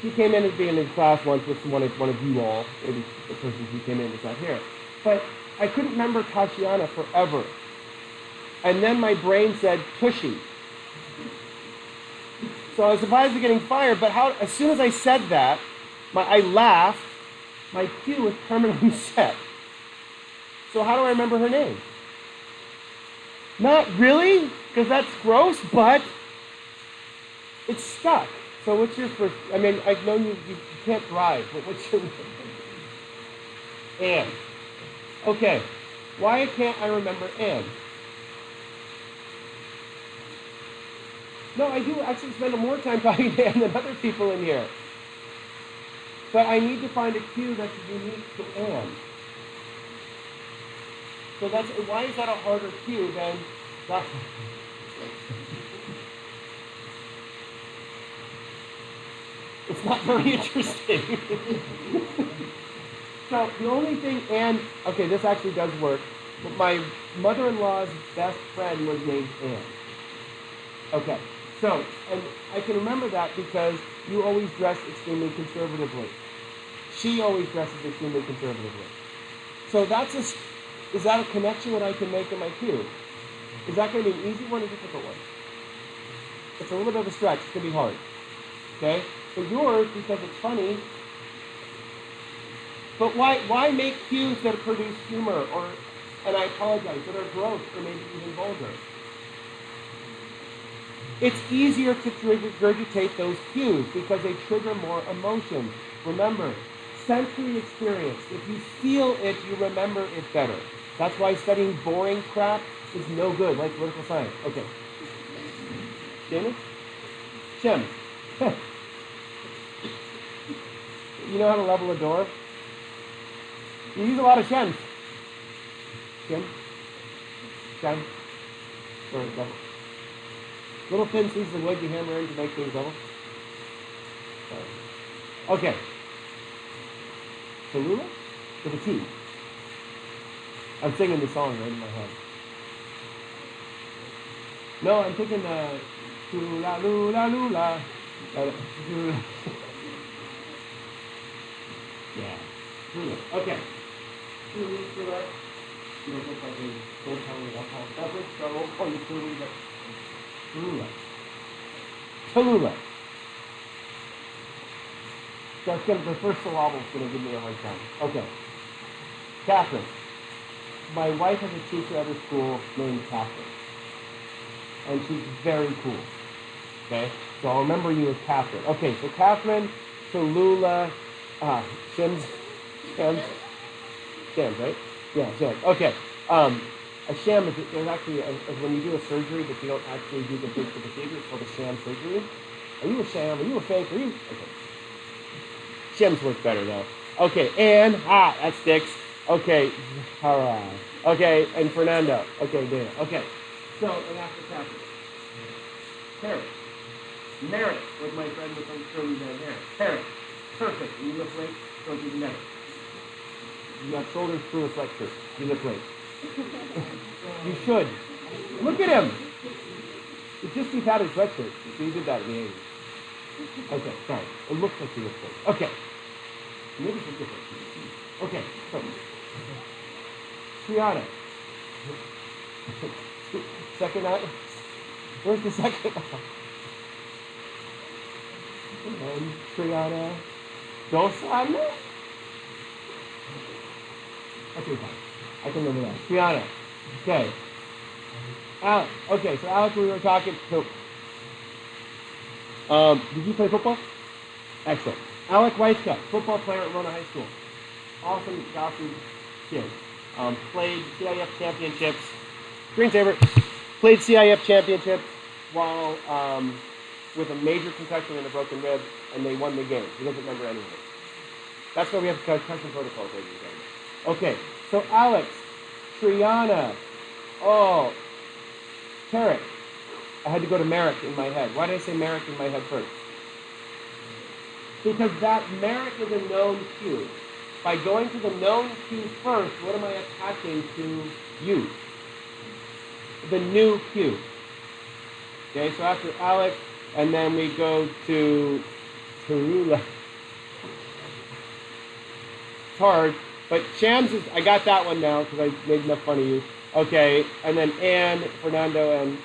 she came in as being in class once with one of you all, maybe the person who came in was not here. But I couldn't remember Tatiana forever. And then my brain said, Tushy. So I was surprised at getting fired, but as soon as I said that, I laughed, my cue was permanently set. So how do I remember her name? Not really, because that's gross, but it's stuck. So what's your first, I mean, I've known you can't drive, but what's your name? Anne. Okay, why can't I remember Anne? No, I do actually spend more time talking to Anne than other people in here. But I need to find a cue that's unique to Anne. So why is that a harder cue than that? It's not very interesting. So the only thing okay, this actually does work. But my mother-in-law's best friend was named Anne. Okay, so, and I can remember that because you always dress extremely conservatively. She always dresses extremely conservatively. So is that a connection that I can make in my cue? Is that going to be an easy one or a difficult one? It's a little bit of a stretch. It's going to be hard. Okay? But yours, because it's funny. But why make cues that produce humor and I apologize, that are gross or maybe even vulgar? It's easier to regurgitate those cues because they trigger more emotion. Remember, sensory experience. If you feel it, you remember it better. That's why studying boring crap is no good, like political science. Okay. Jamie? Shem. You know how to level a door? You use a lot of shems. Shem? Shem? Or level. Little thin pieces of wood you hammer in to make things level. Okay. Tallulah? With a T. I'm singing the song right in my head. No, I'm thinking Tula Lula Lula. Yeah. Okay. 2 weeks for that. You don't look like a don't tell me alcohol beverage, so I won't call you Truly, but Tallulah. Tallulah. That's gonna, the first syllable is gonna give me a hard time. Okay. Catherine. My wife has a teacher at her school named Catherine. And she's very cool. Okay? So I'll remember you as Catherine. Okay, so Catherine, Tallulah, Shams, right? Yeah, Shams. Okay. A sham is there's actually when you do a surgery, but you don't actually do the physical procedure. It's called a sham surgery. Are you a sham? Are you a fake? Are you? Okay. Shams works better though. Okay, and that sticks. Okay, all right. Okay, and Fernando. Okay, Dana. Okay. So and after Catherine. Terry. Merritt was my friend with those curly red hair. Terry. Perfect. And you look great. Don't even matter. You got shoulders through a sweatshirt. You look great. You should. Look at him. It's just he's had a sweatshirt. So you did that in the 80s. Okay, sorry. It looks like you look great. Okay. Maybe it's different. Okay, so. Triana. Second eye. Where's the second eye? And Triana. Dosana? Okay, fine. I can remember that. Triana. Okay. Alex. Okay, so Alex, we were talking. So, did you play football? Excellent. Alec Weiska, football player at Rona High School. Awesome kid. Played CIF championships. Screensaver. Played CIF championships while with a major concussion and a broken rib, and they won the game. He doesn't remember any of it. That's why we have concussion protocols. Okay, so Alex, Triana, Tarek. I had to go to Merrick in my head. Why did I say Merrick in my head first? Because that Merrick is a known cue. By going to the known cue first, what am I attaching to you? The new cue. Okay, so after Alex, and then we go to Tallulah. It's hard, but Shams is, I got that one now because I made enough fun of you. Okay, and then Anne, Fernando, and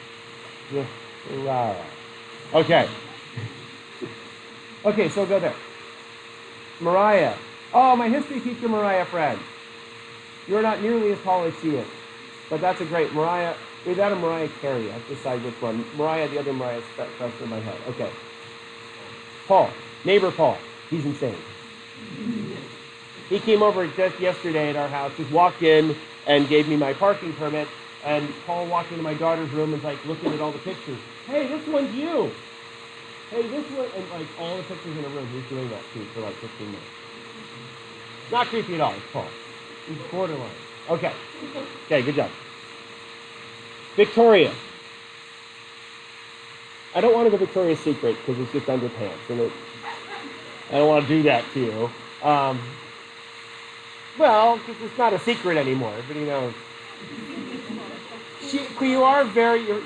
Lara. Okay. Okay, so go there. Mariah. Oh, my history teacher, Mariah friend. You're not nearly as tall as she is, but that's a great Mariah. Is that a Mariah Carey? I have to decide which one. Mariah, the other Mariah is fresh in my head. Okay. Paul, neighbor Paul. He's insane. He came over just yesterday at our house, just walked in and gave me my parking permit. And Paul walked into my daughter's room and was like looking at all the pictures. Hey, this one's you. Hey, this one, and like all the pictures in a room. He's doing that too for like 15 minutes. Not creepy at all. It's Paul. He's borderline. Okay. Okay, good job. Victoria. I don't want to go Victoria's Secret because it's just underpants, and I don't want to do that to you. Well, because it's not a secret anymore. Everybody knows. You are your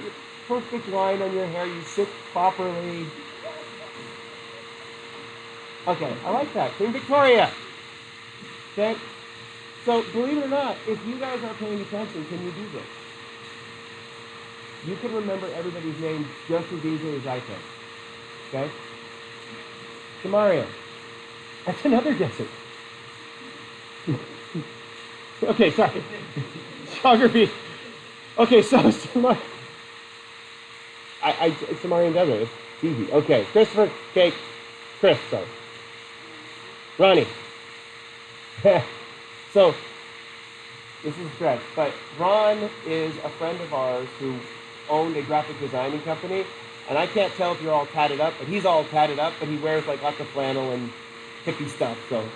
perfect line on your hair. You sit properly. Okay, I like that. Queen Victoria. Okay? So, believe it or not, if you guys are paying attention, can you do this? You can remember everybody's name just as easily as I can. Okay? Samaria. That's another desert. Okay, sorry. Geography. Okay, so Samarian Desert. It's easy. Okay, Christopher, Cake, Chris, sorry. Ronnie. So, this is a stretch, but Ron is a friend of ours who owned a graphic designing company, and I can't tell if you're all tatted up, but he's all tatted up, but he wears like lots of flannel and hippie stuff, so.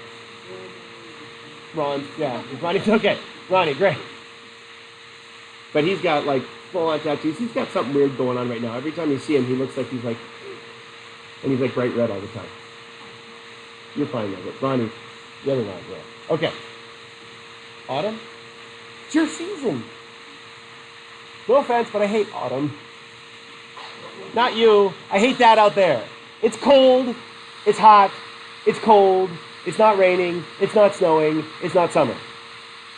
Ron, yeah, Ronnie's okay. Ronnie, great. But he's got like full-on tattoos. He's got something weird going on right now. Every time you see him, he looks like he's like, and he's like bright red all the time. You're fine though, but Ronnie, the other Ron, yeah. Okay. Autumn? It's your season. No offense, but I hate autumn. Not you. I hate that out there. It's cold. It's hot. It's cold. It's not raining. It's not snowing. It's not summer.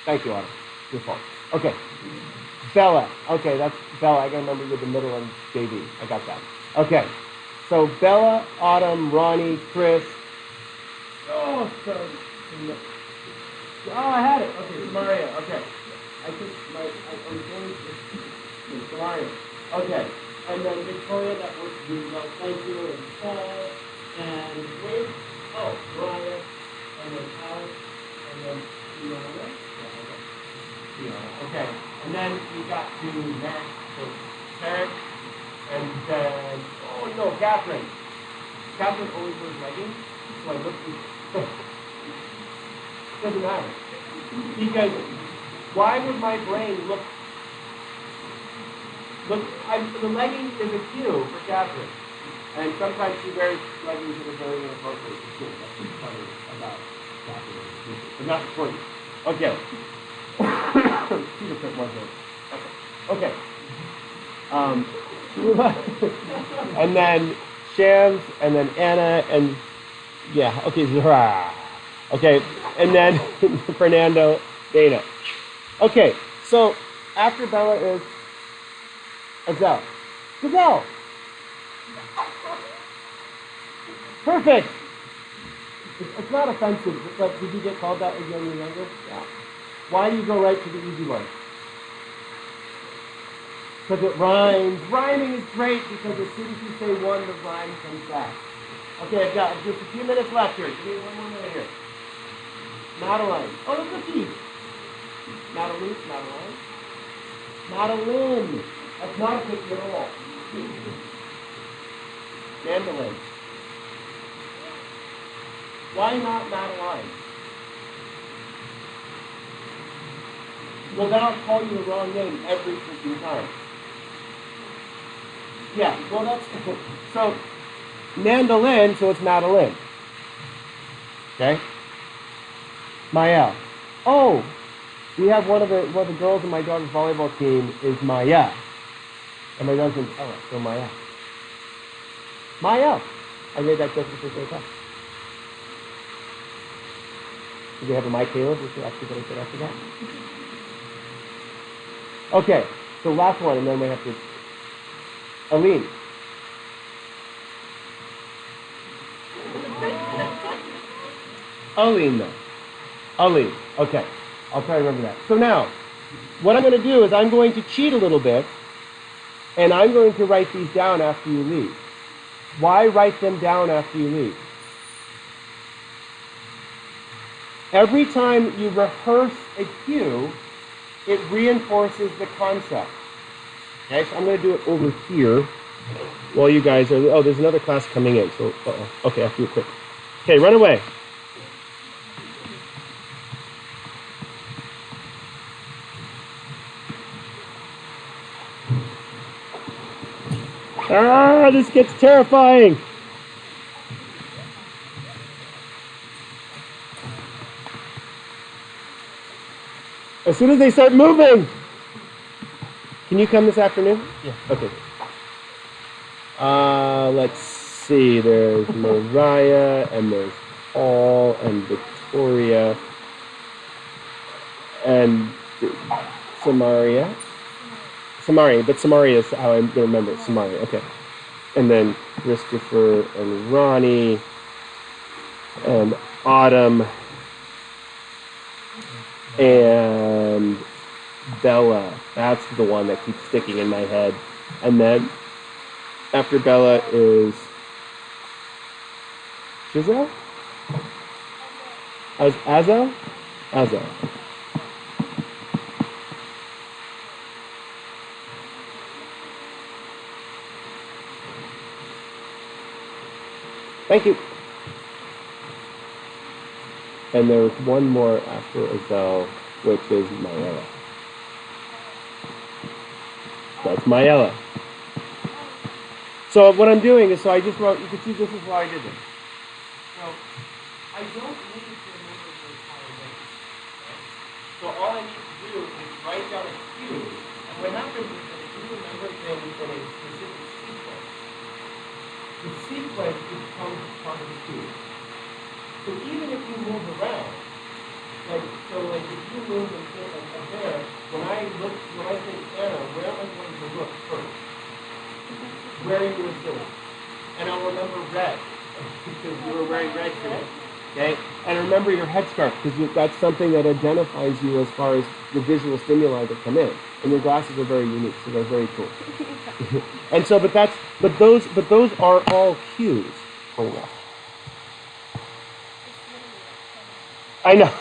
Thank you, Autumn. Your fault. Okay. Bella. Okay, that's Bella. I gotta remember you're the middle and JV. I got that. Okay. So Bella, Autumn, Ronnie, Chris. Oh, sorry. Oh, I had it. Okay, Maria. Okay. I think I was going to Maria. Okay. And then Victoria, that was thank you, and Paul, and Wade. Oh, Mariah, and then Alex, and then Fiona. Yeah, okay. Fiona. Okay. And then we got to Matt, so Derek, and then, oh no, Catherine. Catherine always wears leggings, so I looked at doesn't matter. Because why would my brain look the legging is a cue for Catherine. And sometimes she wears leggings that are very inappropriate to school. That's what's funny about Catherine. But not important. Okay. Peter put one here. Okay. And then Shams, and then Anna, and yeah, okay, Zahra. Okay, and then Fernando, Dana. Okay, so after Bella is Azelle. Gazelle. Perfect. It's not offensive, but did you get called that when you were younger? Yeah. Why do you go right to the easy one? Because it rhymes. Rhyming is great because as soon as you say one, the rhyme comes back. Okay, I've got just a few minutes left here. Give me one more minute here. Madeline. Oh, look at these. Madeline. Madeline. That's not a picture at all. Mandolin. Why not Madeline? Well, then I'll call you the wrong name every freaking time. Yeah, well that's, so, mandolin, so it's Madeline. Okay? Maya. Oh, we have one of the girls in my daughter's volleyball team is Maya. And my daughter's name's Ella, so Maya. Maya. I made that joke for the first time. Did they have a My Caleb, which is actually what I said after that? Okay, so last one, and then we have to, Aline. Aline, though. Aline. Okay, I'll try to remember that. So now, what I'm going to do is I'm going to cheat a little bit, and I'm going to write these down after you leave. Why write them down after you leave? Every time you rehearse a cue, it reinforces the concept. Okay, so I'm going to do it over here while you guys are, oh, there's another class coming in, so, okay, I have to do it quick. Okay, run away. Ah, this gets terrifying. As soon as they start moving. Can you come this afternoon? Yeah. Okay. Let's see. There's Mariah, and there's Paul, and Victoria, and Samaria. Samaria, but Samaria is how I'm going to remember it. Samaria, okay. And then Christopher, and Ronnie, and Autumn, and Bella. That's the one that keeps sticking in my head. And then after Bella is Giselle? Azel? Azel. Thank you. And there's one more after Azel, which is Mayella. That's Mayella. So what I'm doing is, so I just wrote, you can see this is why I did this. So I don't need to remember the entire thing. So all I need to do is write down a cue. And what happens is that if you remember things in a specific sequence, the sequence becomes part of the cue. So even if you move around, like if you move and sit like there, when I think Anna, where am I going to look first? Where you were sitting. And I'll remember red, because you were wearing red today. Okay? And remember your headscarf, because that's something that identifies you as far as the visual stimuli that come in. And your glasses are very unique, so they're very cool. And so, but those are all cues. I know.